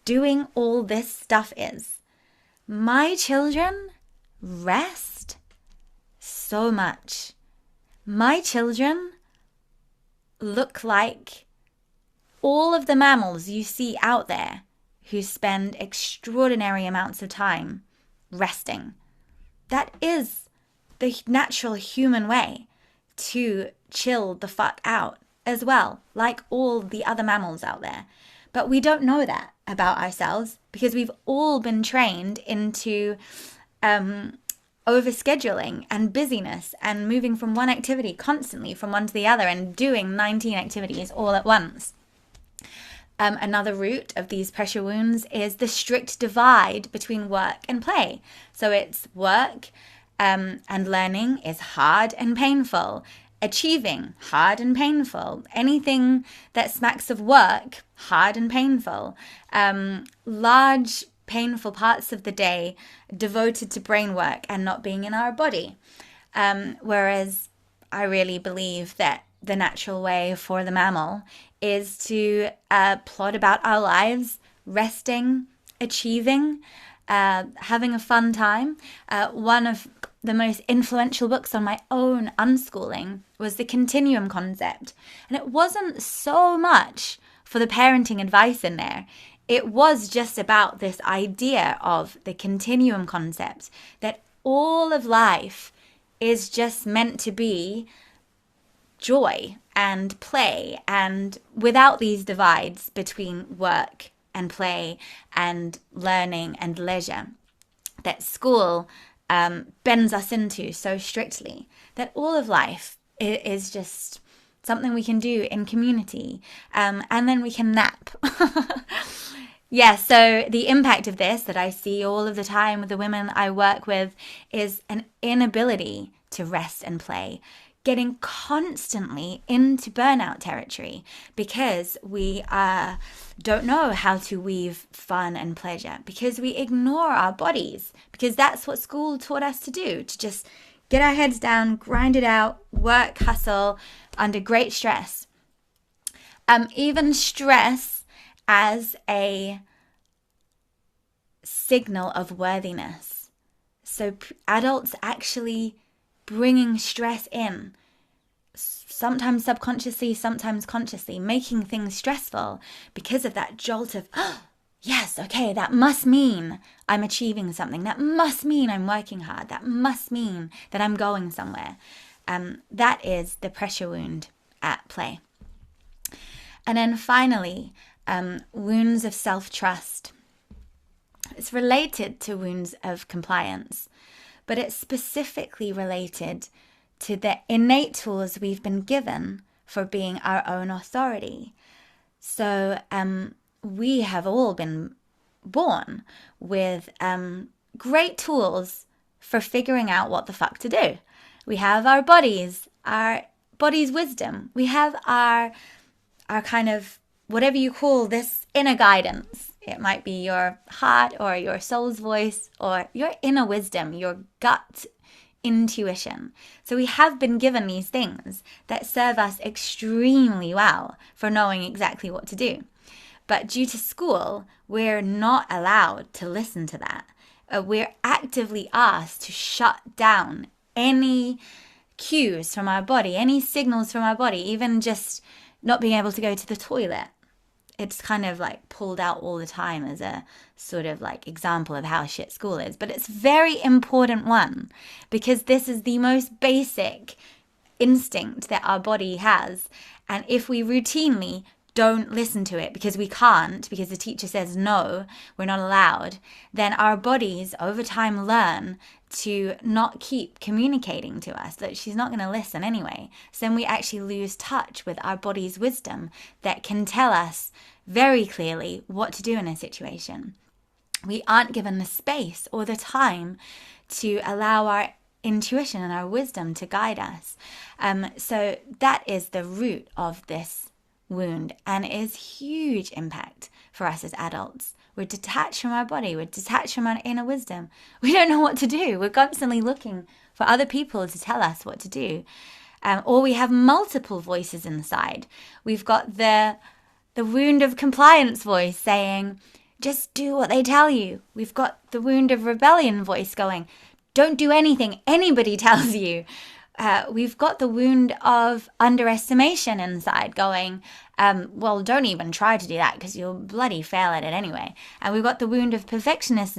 doing all this stuff is. My children rest so much. My children look like all of the mammals you see out there who spend extraordinary amounts of time resting. That is the natural human way to chill the fuck out as well, like all the other mammals out there. But we don't know that about ourselves because we've all been trained into overscheduling and busyness and moving from one activity constantly from one to the other and doing 19 activities all at once. Another root of these pressure wounds is the strict divide between work and play. So it's work and learning is hard and painful. Achieving, hard and painful. Anything that smacks of work, hard and painful. Large, painful parts of the day devoted to brain work and not being in our body. Whereas I really believe that the natural way for the mammal is to plod about our lives, resting, achieving, having a fun time. One of the most influential books on my own unschooling was the continuum concept. And it wasn't so much for the parenting advice in there. It was just about this idea of the continuum concept, that all of life is just meant to be joy and play, and without these divides between work and play and learning and leisure that school bends us into so strictly, that all of life is just something we can do in community, and then we can nap. Yeah, so the impact of this that I see all of the time with the women I work with is an inability to rest and play, getting constantly into burnout territory because we don't know how to weave fun and pleasure, because we ignore our bodies, because that's what school taught us to do, to just get our heads down, grind it out, work, hustle under great stress. Even stress as a signal of worthiness. So adults actually bringing stress in, sometimes subconsciously, sometimes consciously, making things stressful because of that jolt of, oh, yes, okay, that must mean I'm achieving something. That must mean I'm working hard. That must mean that I'm going somewhere. That is the pressure wound at play. And then finally, wounds of self-trust. It's related to wounds of compliance, but it's specifically related to the innate tools we've been given for being our own authority. So we have all been born with great tools for figuring out what the fuck to do. We have our body's wisdom. We have our kind of, whatever you call this, inner guidance. It might be your heart or your soul's voice or your inner wisdom, your gut intuition. So we have been given these things that serve us extremely well for knowing exactly what to do. But due to school, we're not allowed to listen to that. We're actively asked to shut down any cues from our body, any signals from our body, even just not being able to go to the toilet. It's kind of like pulled out all the time as a sort of like example of how shit school is. But it's a very important one because this is the most basic instinct that our body has. And if we routinely don't listen to it because we can't, because the teacher says no, we're not allowed, then our bodies over time learn to not keep communicating to us, that she's not going to listen anyway. So then we actually lose touch with our body's wisdom that can tell us very clearly what to do in a situation. We aren't given the space or the time to allow our intuition and our wisdom to guide us. So that is the root of this wound, and it is huge impact for us as adults. We're detached from our body. We're detached from our inner wisdom. We don't know what to do. We're constantly looking for other people to tell us what to do. Or we have multiple voices inside. We've got the wound of compliance voice saying, just do what they tell you. We've got the wound of rebellion voice going, don't do anything anybody tells you. We've got the wound of underestimation inside going, well, don't even try to do that because you'll bloody fail at it anyway. And we've got the wound of perfectionism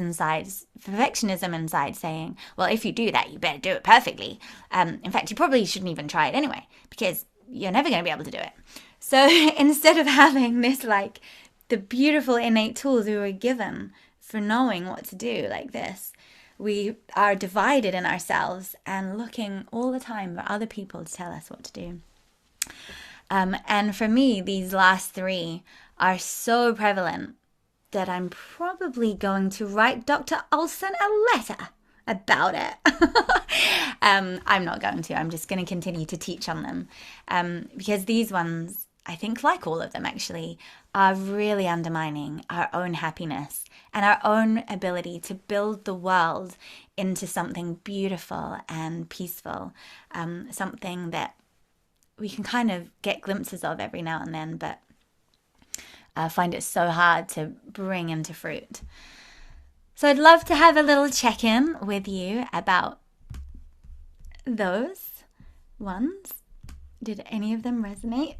inside saying, well, if you do that, you better do it perfectly. In fact, you probably shouldn't even try it anyway because you're never going to be able to do it. So instead of having this, like, the beautiful innate tools we were given for knowing what to do like this, we are divided in ourselves and looking all the time for other people to tell us what to do. And for me, these last three are so prevalent that I'm probably going to write Dr. Olson a letter about it. I'm not going to. I'm just going to continue to teach on them because these ones, I think, like all of them actually, are really undermining our own happiness and our own ability to build the world into something beautiful and peaceful, something that we can kind of get glimpses of every now and then, but find it so hard to bring into fruit. So I'd love to have a little check-in with you about those ones. Did any of them resonate?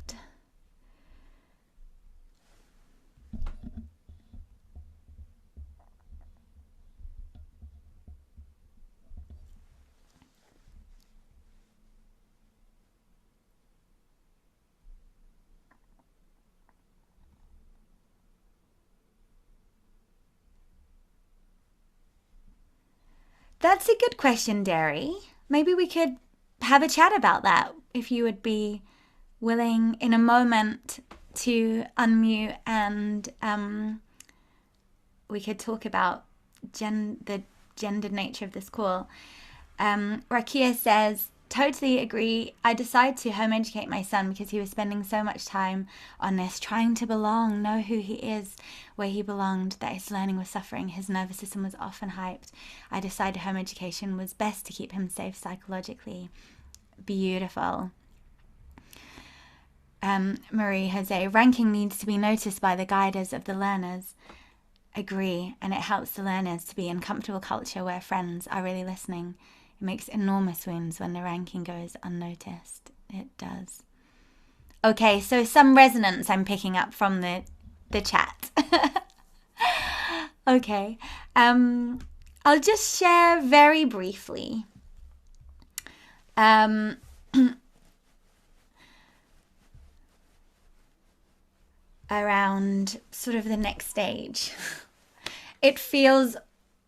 That's a good question, Derry. Maybe we could have a chat about that if you would be willing in a moment to unmute and we could talk about the gendered nature of this call. Rakia says, totally agree. I decided to home educate my son because he was spending so much time on this, trying to belong, know who he is, where he belonged, that his learning was suffering. His nervous system was off and hyped. I decided home education was best to keep him safe psychologically. Beautiful. Marie Jose, ranking needs to be noticed by the guiders of the learners. Agree, and it helps the learners to be in comfortable culture where friends are really listening. It makes enormous wounds when the ranking goes unnoticed. It does. Okay, so some resonance I'm picking up from the chat. Okay, I'll just share very briefly. Around sort of the next stage. It feels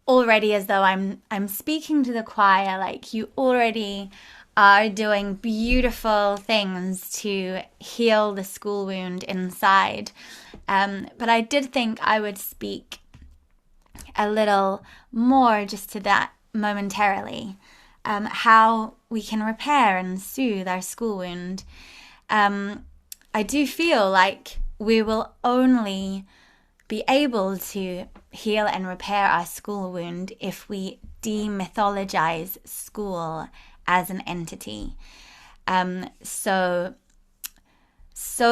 already as though I'm speaking to the choir, like you already are doing beautiful things to heal the school wound inside. But I did think I would speak a little more just to that momentarily, how we can repair and soothe our school wound. I do feel like we will only be able to heal and repair our school wound if we demythologize school as an entity. So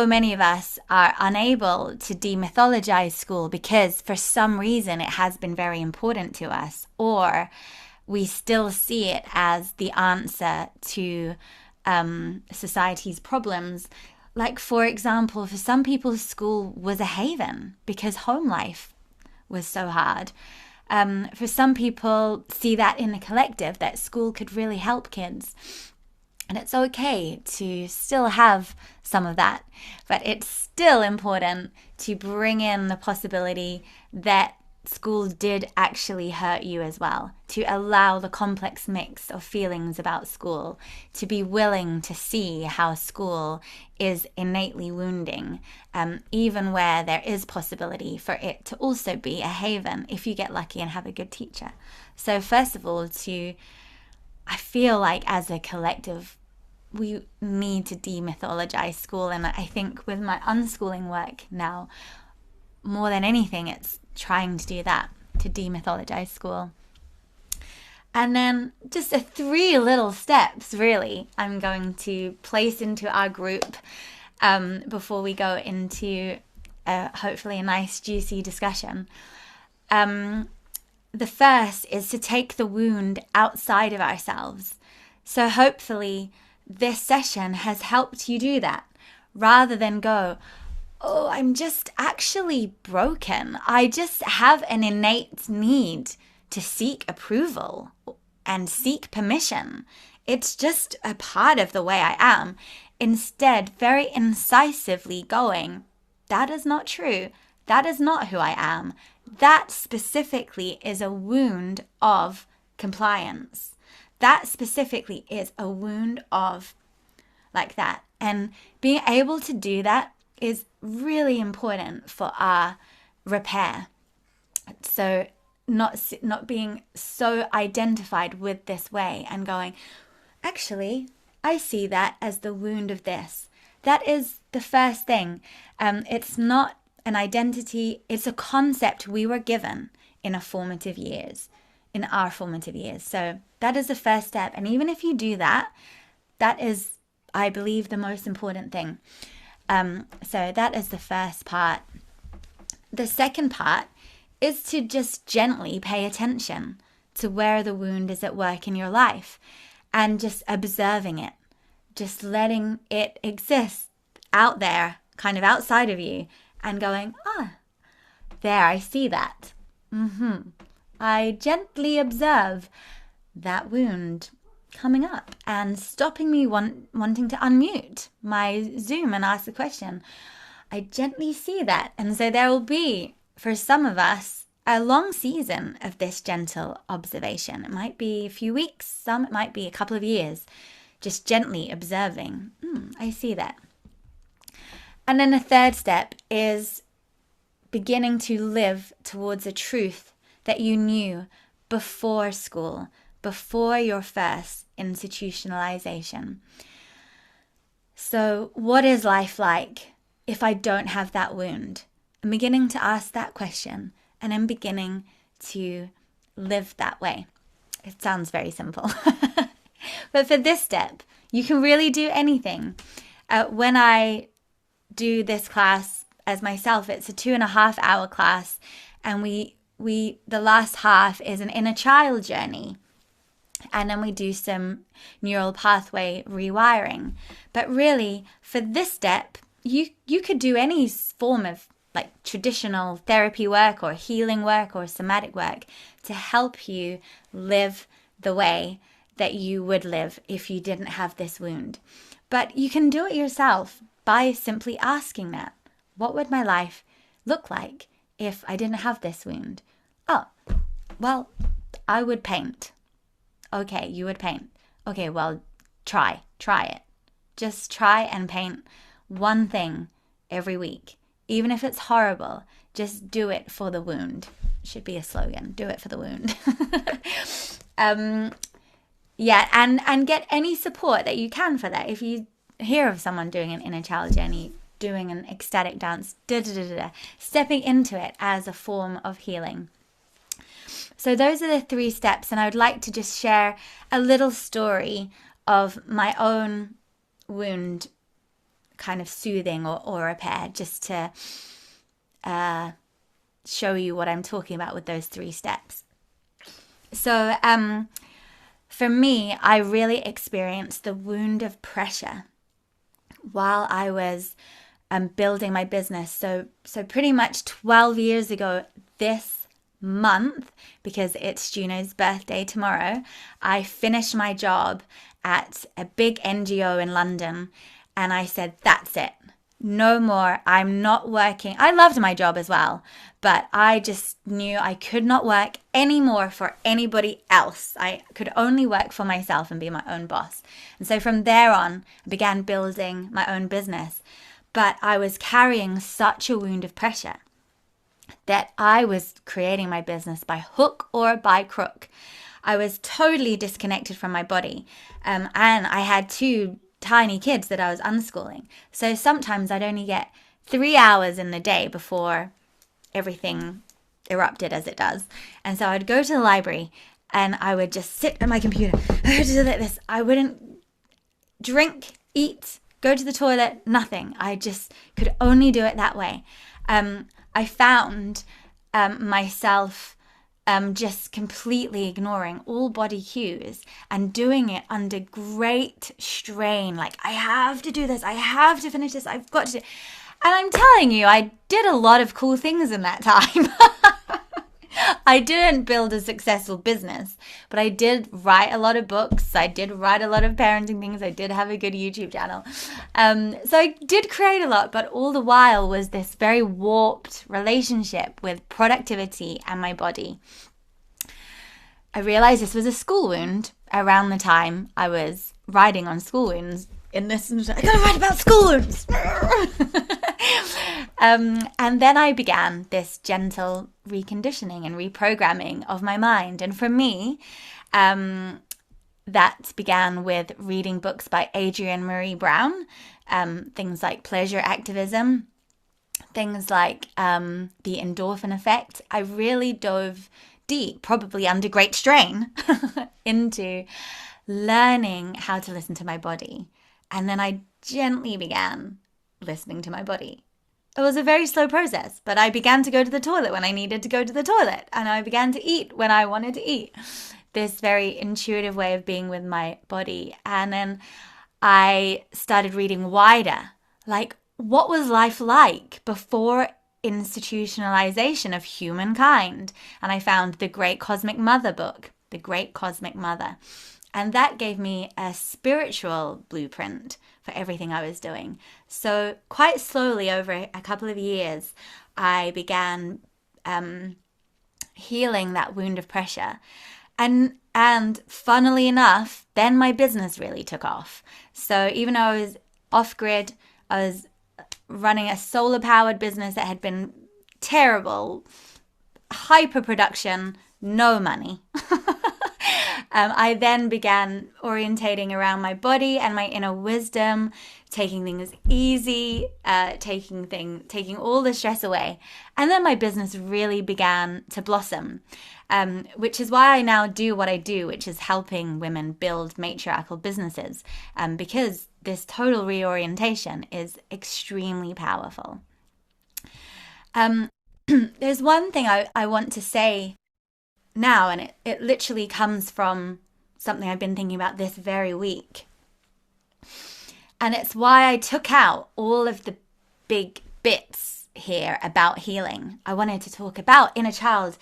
many of us are unable to demythologize school because for some reason it has been very important to us, or we still see it as the answer to society's problems. Like, for example, for some people, school was a haven because home life was so hard. For some people, see that in the collective, that school could really help kids. And it's okay to still have some of that, but it's still important to bring in the possibility that school did actually hurt you as well, to allow the complex mix of feelings about school, to be willing to see how school is innately wounding, even where there is possibility for it to also be a haven if you get lucky and have a good teacher. So first of all, I feel like as a collective, we need to demythologize school. And I think with my unschooling work now, more than anything, it's trying to do that, to demythologize school. And then just 3 little steps, really, I'm going to place into our group before we go into hopefully a nice, juicy discussion. The first is to take the wound outside of ourselves. So hopefully this session has helped you do that, rather than go, oh, I'm just actually broken. I just have an innate need to seek approval and seek permission. It's just a part of the way I am. Instead, very incisively going, that is not true. That is not who I am. That specifically is a wound of compliance. That specifically is a wound of like that. And being able to do that is really important for our repair. So not being so identified with this way and going, actually, I see that as the wound of this. That is the first thing. It's not an identity, it's a concept we were given in our formative years. So that is the first step. And even if you do that, that is, I believe, the most important thing. So that is the first part. The second part is to just gently pay attention to where the wound is at work in your life and just observing it, just letting it exist out there, kind of outside of you, and going, there, I see that. I gently observe that wound coming up and stopping me wanting to unmute my Zoom and ask a question. I gently see that. And so there will be, for some of us, a long season of this gentle observation. It might be a few weeks, some it might be a couple of years, just gently observing. I see that. And then the third step is beginning to live towards a truth that you knew before school, before your first institutionalization. So, what is life like if I don't have that wound? I'm beginning to ask that question, and I'm beginning to live that way. It sounds very simple. But for this step, you can really do anything. When I do this class as myself, it's a 2.5 hour class, and the last half is an inner child journey. And then we do some neural pathway rewiring. But really, for this step, you could do any form of like traditional therapy work or healing work or somatic work to help you live the way that you would live if you didn't have this wound. But you can do it yourself by simply asking that. What would my life look like if I didn't have this wound? Oh, well, I would paint. Okay, you would paint. Okay, well, try it. Just try and paint one thing every week. Even if it's horrible, just do it for the wound. Should be a slogan. Do it for the wound. Yeah, and get any support that you can for that. If you hear of someone doing an inner child journey, doing an ecstatic dance, stepping into it as a form of healing. So those are the 3 steps, and I would like to just share a little story of my own wound kind of soothing or repair, just to show you what I'm talking about with those 3 steps. So for me, I really experienced the wound of pressure while I was building my business. So pretty much 12 years ago this month, because it's Juno's birthday tomorrow, I finished my job at a big NGO in London, and I said, that's it. No more. I'm not working. I loved my job as well, but I just knew I could not work anymore for anybody else. I could only work for myself and be my own boss. And so from there on, I began building my own business. But I was carrying such a wound of pressure that I was creating my business by hook or by crook. I was totally disconnected from my body. And I had 2 tiny kids that I was unschooling. So sometimes I'd only get 3 hours in the day before everything erupted as it does. And so I'd go to the library and I would just sit at my computer. I would do like this. I wouldn't drink, eat, go to the toilet, nothing. I just could only do it that way. I found myself just completely ignoring all body cues and doing it under great strain. Like, I have to do this. I have to finish this. I've got to do. And I'm telling you, I did a lot of cool things in that time. I didn't build a successful business, but I did write a lot of books. I did write a lot of parenting things. I did have a good YouTube channel. So I did create a lot, but all the while was this very warped relationship with productivity and my body. I realized this was a school wound around the time I was writing on school wounds in this. I gotta write about school wounds. And then I began this gentle reconditioning and reprogramming of my mind. And for me, that began with reading books by Adrienne Marie Brown, things like pleasure activism, things like the endorphin effect. I really dove deep, probably under great strain, into learning how to listen to my body. And then I gently began listening to my body. It was a very slow process, but I began to go to the toilet when I needed to go to the toilet, and I began to eat when I wanted to eat. This very intuitive way of being with my body. And then I started reading wider, like, what was life like before institutionalization of humankind? And I found The Great Cosmic Mother book, The Great Cosmic Mother. And that gave me a spiritual blueprint for everything I was doing. So quite slowly, over a couple of years, I began healing that wound of pressure. And funnily enough, then my business really took off. So even though I was off-grid, I was running a solar-powered business that had been terrible, hyper production, no money. I then began orientating around my body and my inner wisdom, taking things easy, taking all the stress away, and then my business really began to blossom, which is why I now do what I do, which is helping women build matriarchal businesses, because this total reorientation is extremely powerful. There's one thing I want to say now, and it literally comes from something I've been thinking about this very week. And it's why I took out all of the big bits here about healing. I wanted to talk about inner child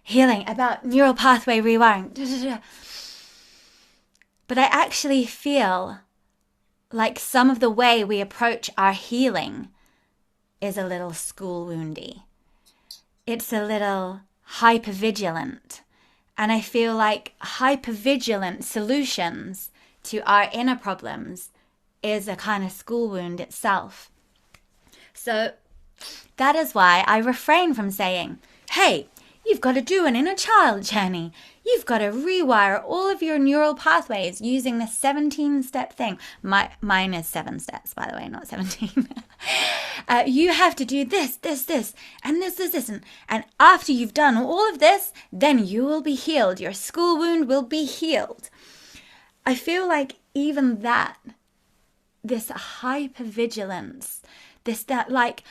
healing, about neural pathway rewiring. But I actually feel like some of the way we approach our healing is a little school woundy. It's a little hypervigilant. And I feel like hypervigilant solutions to our inner problems is a kind of school wound itself. So that is why I refrain from saying, hey, you've got to do an inner child journey. You've got to rewire all of your neural pathways using the 17-step thing. Mine is 7 steps, by the way, not 17. You have to do this, and this. And after you've done all of this, then you will be healed. Your school wound will be healed. I feel like even that, this hypervigilance, that like,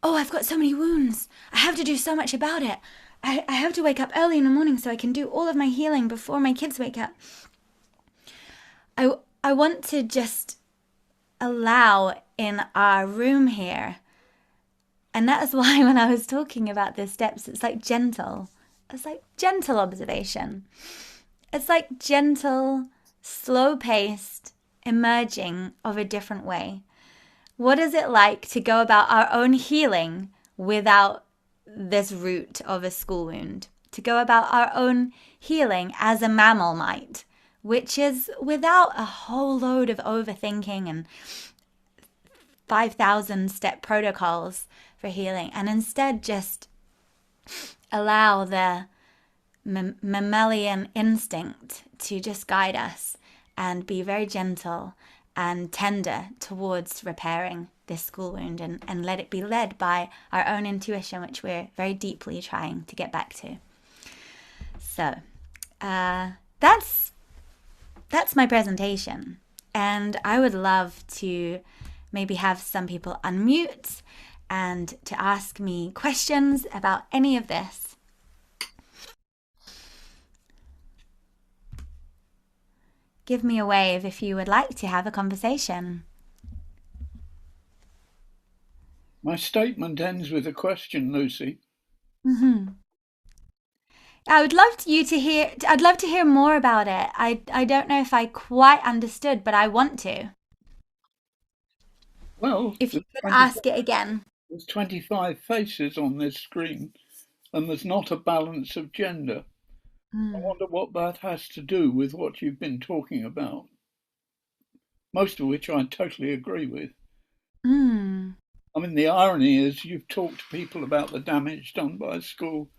oh, I've got so many wounds. I have to do so much about it. I have to wake up early in the morning so I can do all of my healing before my kids wake up. I want to just allow in our room here. And that is why when I was talking about the steps, it's like gentle. It's like gentle observation. It's like gentle, slow-paced emerging of a different way. What is it like to go about our own healing without this root of a school wound? To go about our own healing as a mammal might, which is without a whole load of overthinking and 5,000 step protocols for healing, and instead just allow the mammalian instinct to just guide us and be very gentle and tender towards repairing this school wound, and let it be led by our own intuition, which we're very deeply trying to get back to. So that's my presentation, and I would love to maybe have some people unmute and to ask me questions about any of this. Give me a wave if you would like to have a conversation. My statement ends with a question, Lucy. Mm-hmm. I'd love to hear more about it. I don't know if I quite understood, but I want to. Well, if you could ask it again. There's 25 faces on this screen, and there's not a balance of gender. I wonder what that has to do with what you've been talking about, most of which I totally agree with. I mean, the irony is you've talked to people about the damage done by school.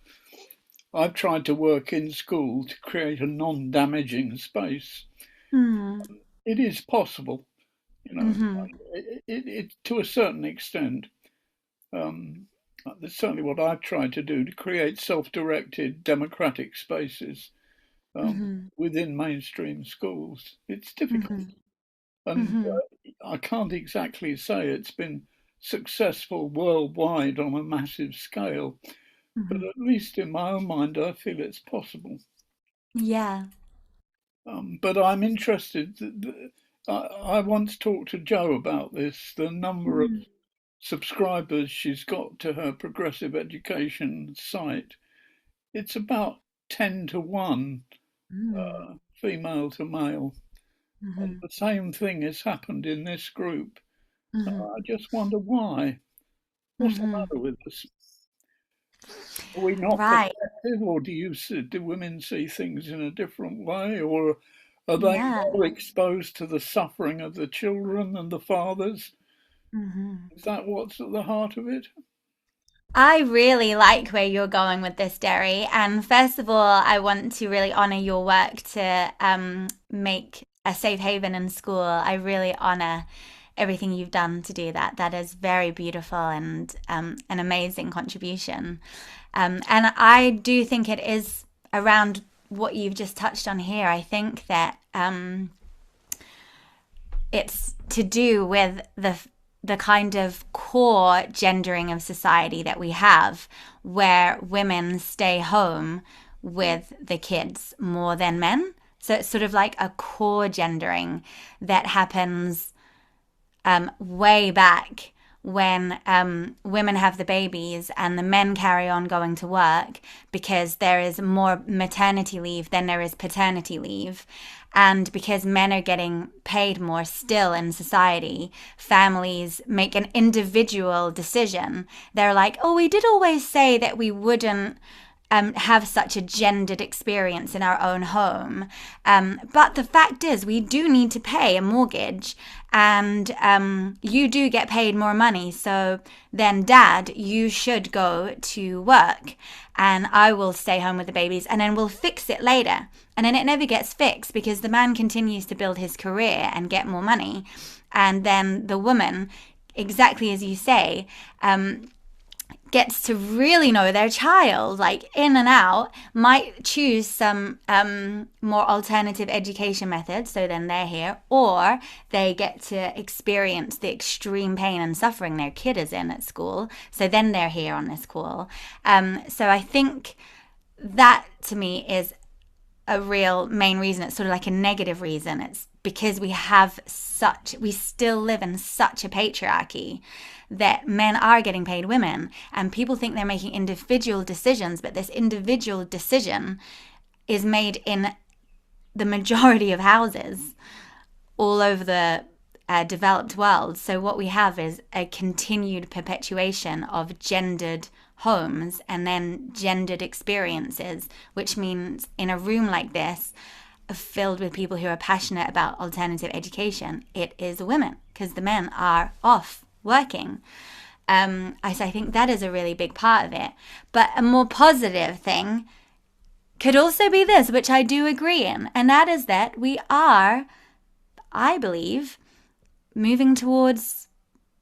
I've tried to work in school to create a non-damaging space. It is possible, you know, it to a certain extent. That's certainly what I've tried to do, to create self-directed democratic spaces within mainstream schools. It's difficult. And I can't exactly say it's been successful worldwide on a massive scale, but at least in my own mind, I feel it's possible. Yeah. But I'm interested. I once talked to Jo about this, the number of subscribers she's got to her progressive education site. It's about 10 to 1, female to male. And the same thing has happened in this group. I just wonder why. What's the matter with us? Are we not protective, or do women see things in a different way, or are they more exposed to the suffering of the children and the fathers? Is that what's at the heart of it? I really like where you're going with this, Derry. And first of all, I want to really honor your work to make a safe haven in school. I really honor everything you've done to do that. That is very beautiful and an amazing contribution. And I do think it is around what you've just touched on here. I think that it's to do with the kind of core gendering of society that we have, where women stay home with the kids more than men. So it's sort of like a core gendering that happens way back when women have the babies and the men carry on going to work because there is more maternity leave than there is paternity leave. And because men are getting paid more still in society, families make an individual decision. They're like, oh, we did always say that we wouldn't have such a gendered experience in our own home. But the fact is, we do need to pay a mortgage, and you do get paid more money. So then, Dad, you should go to work, and I will stay home with the babies, and then we'll fix it later. And then it never gets fixed because the man continues to build his career and get more money. And then the woman, exactly as you say, gets to really know their child, like in and out, might choose some more alternative education methods, so then they're here, or they get to experience the extreme pain and suffering their kid is in at school, so then they're here on this call. So I think that to me is a real main reason. It's sort of like a negative reason. It's because we still live in such a patriarchy that men are getting paid women, and people think they're making individual decisions, but this individual decision is made in the majority of houses all over the developed world. So what we have is a continued perpetuation of gendered homes and then gendered experiences, which means in a room like this, filled with people who are passionate about alternative education, it is women, because the men are off working. I think that is a really big part of it. But a more positive thing could also be this, which I do agree in, and that is that we are, I believe, moving towards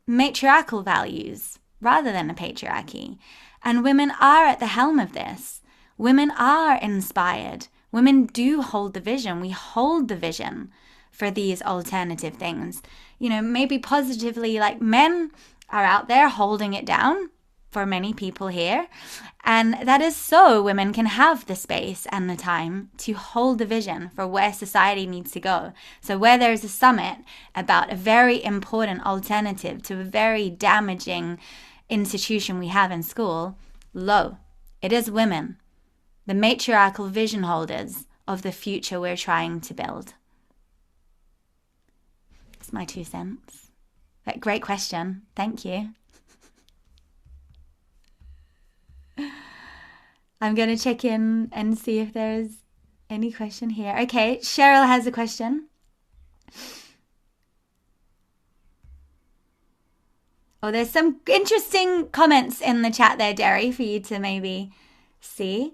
matriarchal values rather than a patriarchy. And women are at the helm of this. Women are inspired. Women do hold the vision. We hold the vision for these alternative things. You know, maybe positively, like men are out there holding it down for many people here. And that is so women can have the space and the time to hold the vision for where society needs to go. So where there's a summit about a very important alternative to a very damaging institution we have in school, it is women, the matriarchal vision holders of the future we're trying to build. That's my 2 cents. Great question. Thank you. I'm going to check in and see if there's any question here. Okay, Cheryl has a question. Oh, there's some interesting comments in the chat there, Derry, for you to maybe see.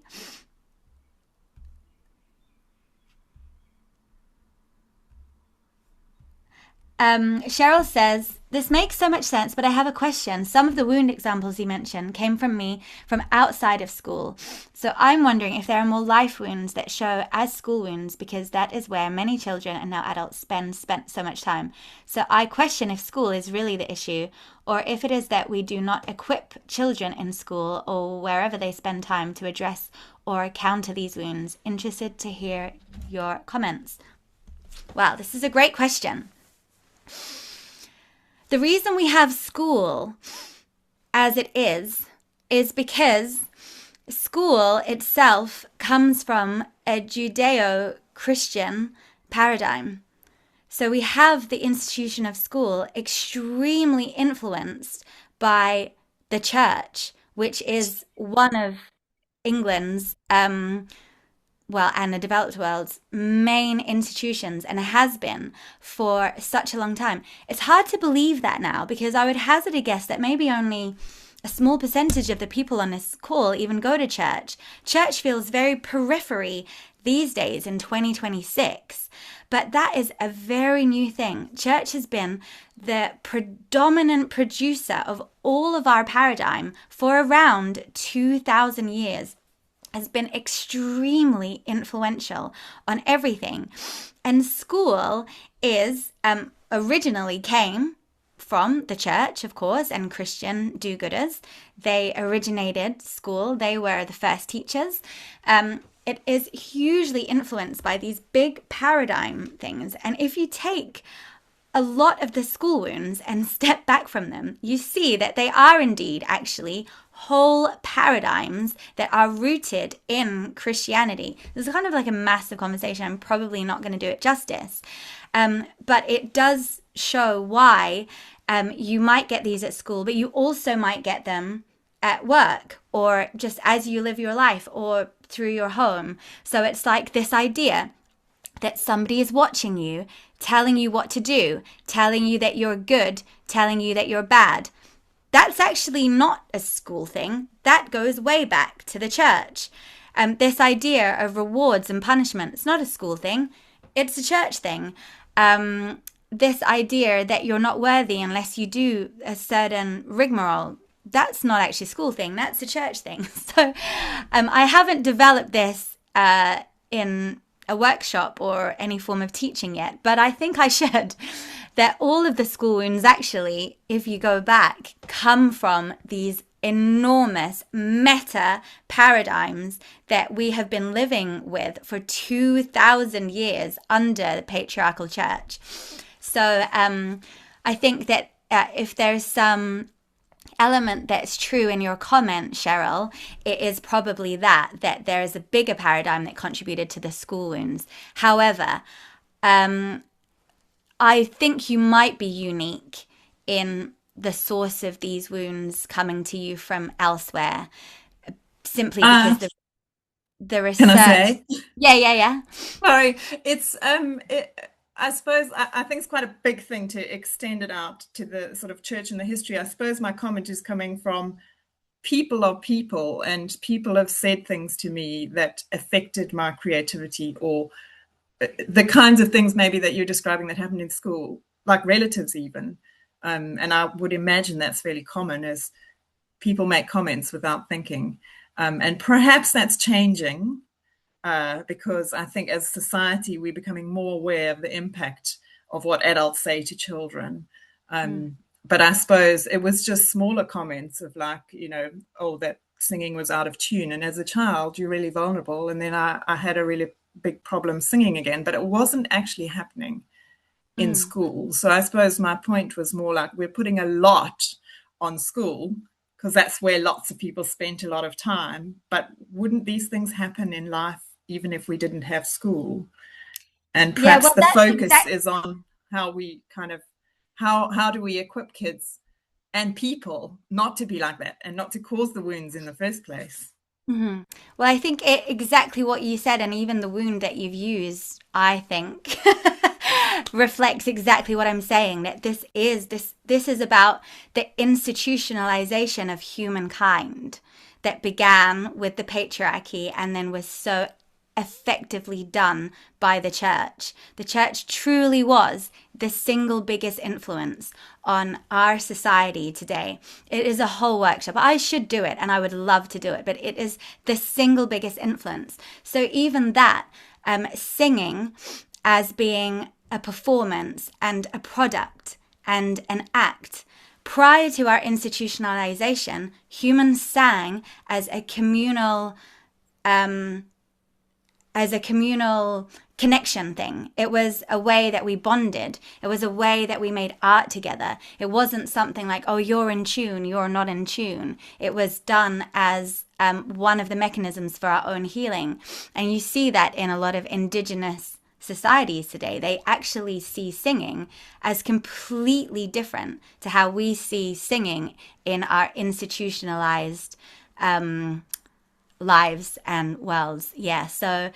Cheryl says, this makes so much sense, but I have a question. Some of the wound examples you mentioned came from me from outside of school. So I'm wondering if there are more life wounds that show as school wounds, because that is where many children and now adults spent so much time. So I question if school is really the issue, or if it is that we do not equip children in school or wherever they spend time to address or counter these wounds. Interested to hear your comments. Wow, this is a great question. The reason we have school as it is because school itself comes from a Judeo-Christian paradigm. So we have the institution of school extremely influenced by the church, which is one of England's and the developed world's main institutions, and has been for such a long time. It's hard to believe that now, because I would hazard a guess that maybe only a small percentage of the people on this call even go to church. Church feels very periphery these days in 2026. But that is a very new thing. Church has been the predominant producer of all of our paradigm for around 2,000 years, has been extremely influential on everything. And school is originally came from the church, of course, and Christian do-gooders. They originated school. They were the first teachers. It is hugely influenced by these big paradigm things. And if you take a lot of the school wounds and step back from them, you see that they are indeed actually whole paradigms that are rooted in Christianity. This is kind of like a massive conversation. I'm probably not going to do it justice. But it does show why you might get these at school, but you also might get them at work or just as you live your life or through your home. So it's like this idea that somebody is watching you, telling you what to do, telling you that you're good, telling you that you're bad. That's actually not a school thing. That goes way back to the church. This idea of rewards and punishment, it's not a school thing. It's a church thing. This idea that you're not worthy unless you do a certain rigmarole, that's not actually a school thing. That's a church thing. So I haven't developed this in a workshop or any form of teaching yet, but I think I should. That all of the school wounds actually, if you go back, come from these enormous meta paradigms that we have been living with for 2,000 years under the patriarchal church. So I think that if there's some element that's true in your comment, Cheryl, it is probably that there is a bigger paradigm that contributed to the school wounds. However, I think you might be unique in the source of these wounds coming to you from elsewhere, simply because the research. Can I say? Yeah. Sorry, it's I suppose I think it's quite a big thing to extend it out to the sort of church and the history. I suppose my comment is coming from people are people, and people have said things to me that affected my creativity, or the kinds of things maybe that you're describing that happened in school, like relatives even. And I would imagine that's fairly common, as people make comments without thinking. And perhaps that's changing. Because I think as society, we're becoming more aware of the impact of what adults say to children. But I suppose it was just smaller comments of like, oh, that singing was out of tune. And as a child, you're really vulnerable. And then I had a really big problem singing again, but it wasn't actually happening in school. So I suppose my point was more like we're putting a lot on school because that's where lots of people spent a lot of time. But wouldn't these things happen in life even if we didn't have school? And perhaps the focus is on how we kind of, how do we equip kids and people not to be like that and not to cause the wounds in the first place? Mm-hmm. Well, I think exactly what you said, and even the wound that you've used, I think, reflects exactly what I'm saying, that this is about the institutionalization of humankind that began with the patriarchy and then was so effectively done by the church. The church truly was the single biggest influence on our society today. It is a whole workshop. I should do it and I would love to do it, but it is the single biggest influence. So even that, singing as being a performance and a product and an act. Prior to our institutionalization, humans sang as a communal connection thing. It was a way that we bonded. It was a way that we made art together. It wasn't something like, oh, you're in tune, you're not in tune. It was done as one of the mechanisms for our own healing. And you see that in a lot of indigenous societies today. They actually see singing as completely different to how we see singing in our institutionalized lives and worlds. Yeah, so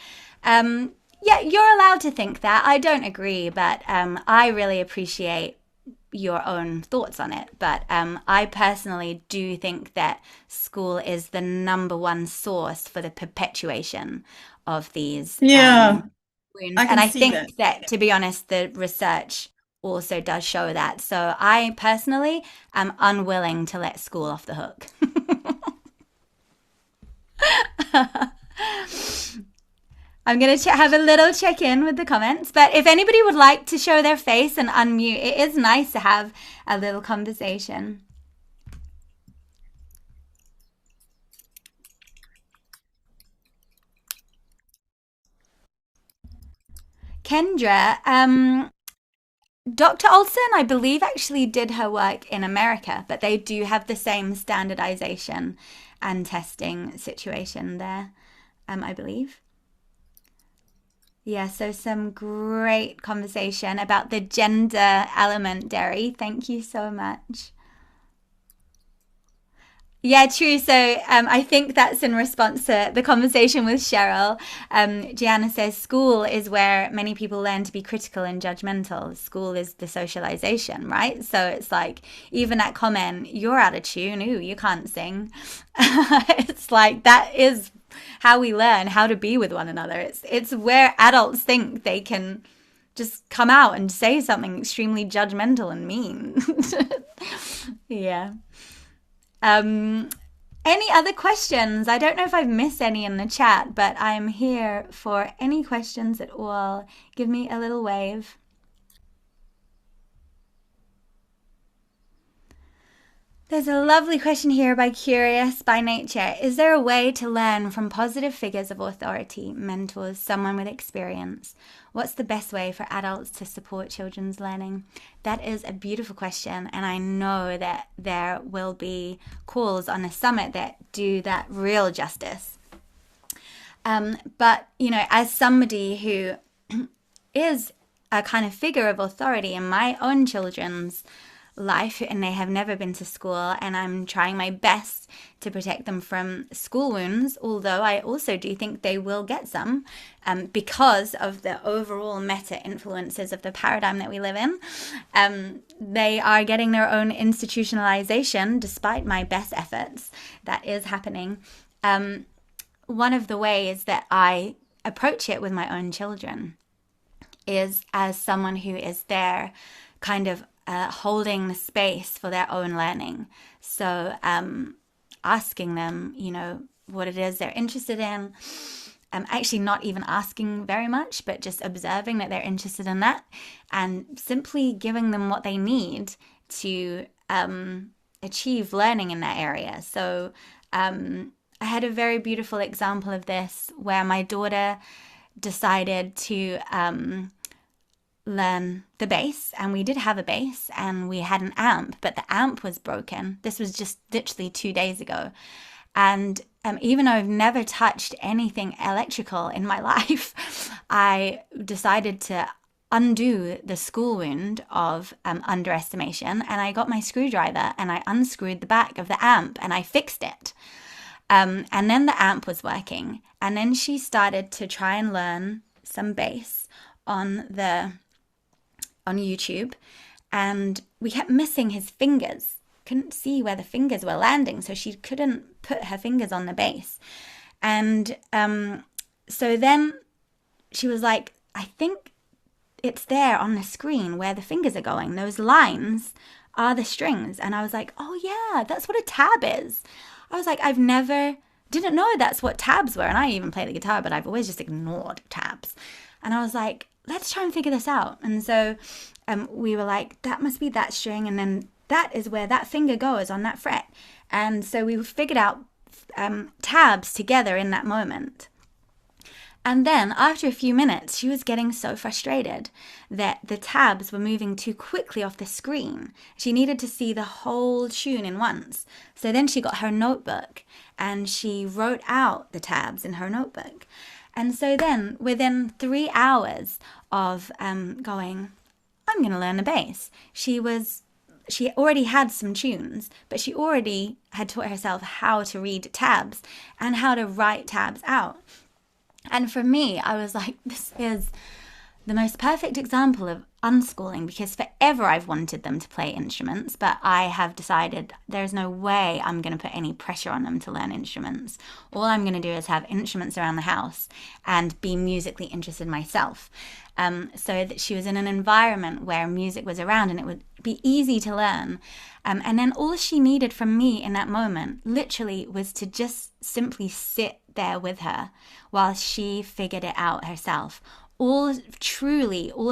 yeah, you're allowed to think that. I don't agree, but I really appreciate your own thoughts on it. But I personally do think that school is the number one source for the perpetuation of these Yeah, wounds. I And can I see that. think that, to be honest, the research also does show that. So I personally am unwilling to let school off the hook. I'm going to have a little check in with the comments. But if anybody would like to show their face and unmute, it is nice to have a little conversation. Kendra, Dr. Olson, I believe, actually did her work in America, but they do have the same standardization and testing situation there, I believe. Yeah, so some great conversation about the gender element, Derry. Thank you so much. Yeah, true. So I think that's in response to the conversation with Cheryl. Gianna says school is where many people learn to be critical and judgmental. School is the socialization, right? So it's like, even that comment, you're out of tune, ooh, you can't sing. It's like, that is how we learn how to be with one another. It's where adults think they can just come out and say something extremely judgmental and mean. Yeah. Any other questions? I don't know if I've missed any in the chat, but I'm here for any questions at all. Give me a little wave. There's a lovely question here by Curious by Nature. Is there a way to learn from positive figures of authority, mentors, someone with experience? What's the best way for adults to support children's learning? That is a beautiful question, and I know that there will be calls on the summit that do that real justice. But, you know, as somebody who is a kind of figure of authority in my own children's life, and they have never been to school, and I'm trying my best to protect them from school wounds, although I also do think they will get some because of the overall meta influences of the paradigm that we live in. They are getting their own institutionalization despite my best efforts. That is happening. One of the ways that I approach it with my own children is as someone who is there kind of holding the space for their own learning. So asking them, you know, what it is they're interested in. Actually not even asking very much, but just observing that they're interested in that and simply giving them what they need to achieve learning in that area. So I had a very beautiful example of this where my daughter decided to learn the bass, and we did have a bass and we had an amp, but the amp was broken. This was just literally 2 days ago. And even though I've never touched anything electrical in my life, I decided to undo the school wound of underestimation, and I got my screwdriver and I unscrewed the back of the amp and I fixed it. And then the amp was working, and then she started to try and learn some bass on YouTube, and we kept missing his fingers. Couldn't see where the fingers were landing, so she couldn't put her fingers on the bass. And so then she was like, I think it's there on the screen where the fingers are going. Those lines are the strings. And I was like, oh yeah, that's what a tab is. I was like, didn't know that's what tabs were. And I even play the guitar, but I've always just ignored tabs. And I was like, let's try and figure this out. And so we were like, that must be that string, and then that is where that finger goes on that fret. And so we figured out tabs together in that moment. And then after a few minutes, she was getting so frustrated that the tabs were moving too quickly off the screen. She needed to see the whole tune in once. So then she got her notebook and she wrote out the tabs in her notebook. And so then within 3 hours of going, I'm going to learn the bass, she already had some tunes, but she already had taught herself how to read tabs and how to write tabs out. And for me, I was like, this is the most perfect example of unschooling, because forever I've wanted them to play instruments, but I have decided there's no way I'm going to put any pressure on them to learn instruments. All I'm going to do is have instruments around the house and be musically interested myself. So that she was in an environment where music was around and it would be easy to learn. And then all she needed from me in that moment literally was to just simply sit there with her while she figured it out herself. All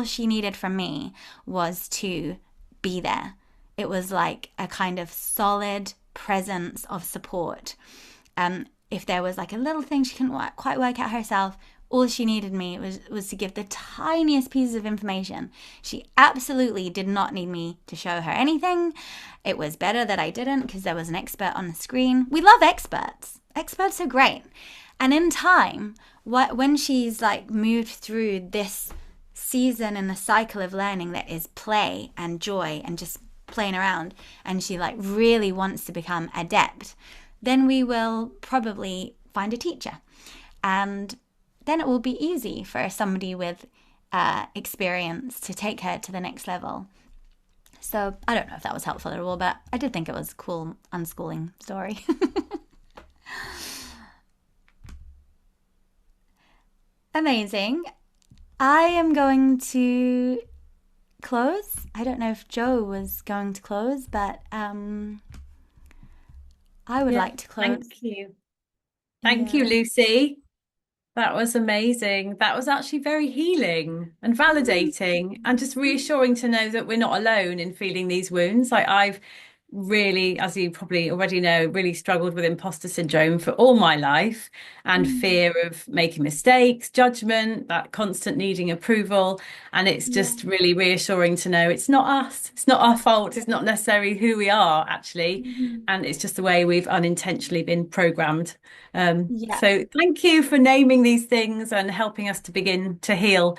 she needed from me was to be there. It was like a kind of solid presence of support. If there was like a little thing she couldn't quite work out herself, all she needed me was to give the tiniest pieces of information. She absolutely did not need me to show her anything. It was better that I didn't, because there was an expert on the screen. We love experts. Experts are great. And in time, when she's like moved through this season in the cycle of learning that is play and joy and just playing around, and she like really wants to become adept, then we will probably find a teacher. And then it will be easy for somebody with experience to take her to the next level. So I don't know if that was helpful at all, but I did think it was a cool unschooling story. Amazing. I am going to close. I don't know if Joe was going to close, but I would like to close. Thank you. Thank you, Lucy. That was amazing. That was actually very healing and validating and just reassuring to know that we're not alone in feeling these wounds. Like I've really, as you probably already know, really struggled with imposter syndrome for all my life and fear of making mistakes, judgment, that constant needing approval. And it's just really reassuring to know it's not us, it's not our fault, it's not necessarily who we are actually. And it's just the way we've unintentionally been programmed. So thank you for naming these things and helping us to begin to heal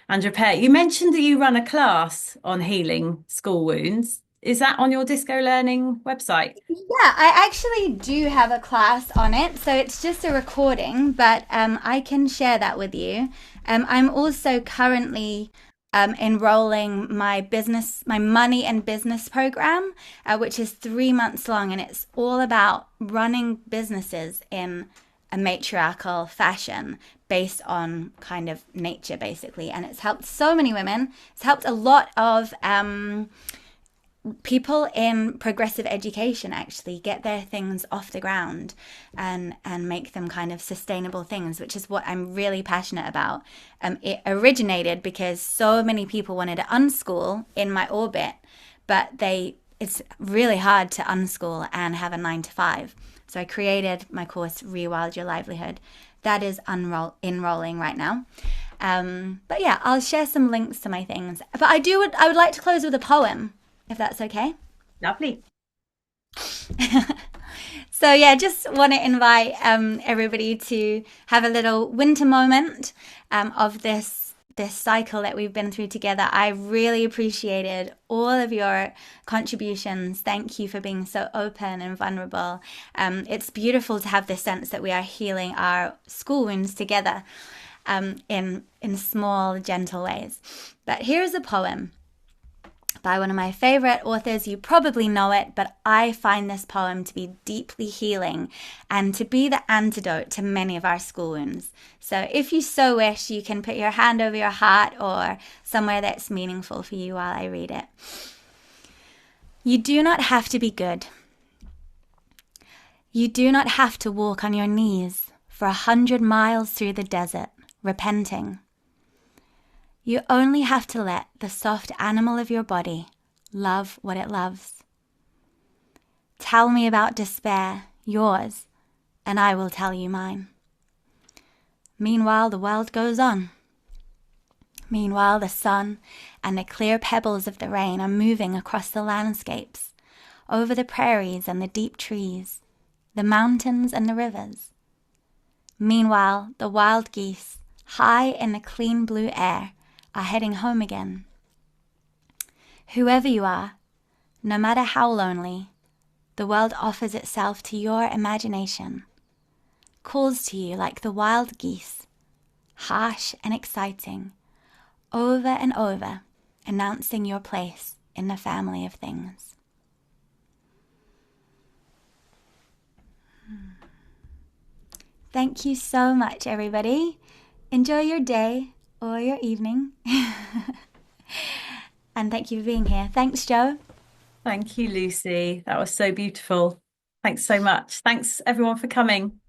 and repair. You mentioned that you run a class on healing school wounds. Is that on your Disco Learning website? Yeah, I actually do have a class on it. So it's just a recording, but I can share that with you. I'm also currently enrolling my money and business program, which is 3 months long. And it's all about running businesses in a matriarchal fashion based on kind of nature, basically. And it's helped so many women. It's helped a lot of people in progressive education actually get their things off the ground and make them kind of sustainable things, which is what I'm really passionate about. It originated because so many people wanted to unschool in my orbit, but it's really hard to unschool and have a 9 to 5. So I created my course, Rewild Your Livelihood. That is enrolling right now. But yeah, I'll share some links to my things. But I would like to close with a poem, if that's okay. Lovely. So yeah, just want to invite everybody to have a little winter moment of this cycle that we've been through together. I really appreciated all of your contributions. Thank you for being so open and vulnerable. It's beautiful to have this sense that we are healing our school wounds together in small, gentle ways. But here's a poem by one of my favorite authors. You probably know it, but I find this poem to be deeply healing and to be the antidote to many of our school wounds. So if you so wish, you can put your hand over your heart or somewhere that's meaningful for you while I read it. You do not have to be good. You do not have to walk on your knees for 100 miles through the desert, repenting. You only have to let the soft animal of your body love what it loves. Tell me about despair, yours, and I will tell you mine. Meanwhile, the world goes on. Meanwhile, the sun and the clear pebbles of the rain are moving across the landscapes, over the prairies and the deep trees, the mountains and the rivers. Meanwhile, the wild geese, high in the clean blue air, are heading home again. Whoever you are, no matter how lonely, the world offers itself to your imagination, calls to you like the wild geese, harsh and exciting, over and over, announcing your place in the family of things. Thank you so much, everybody. Enjoy your day or your evening. And thank you for being here. Thanks, Jo. Thank you, Lucy. That was so beautiful. Thanks so much. Thanks, everyone, for coming.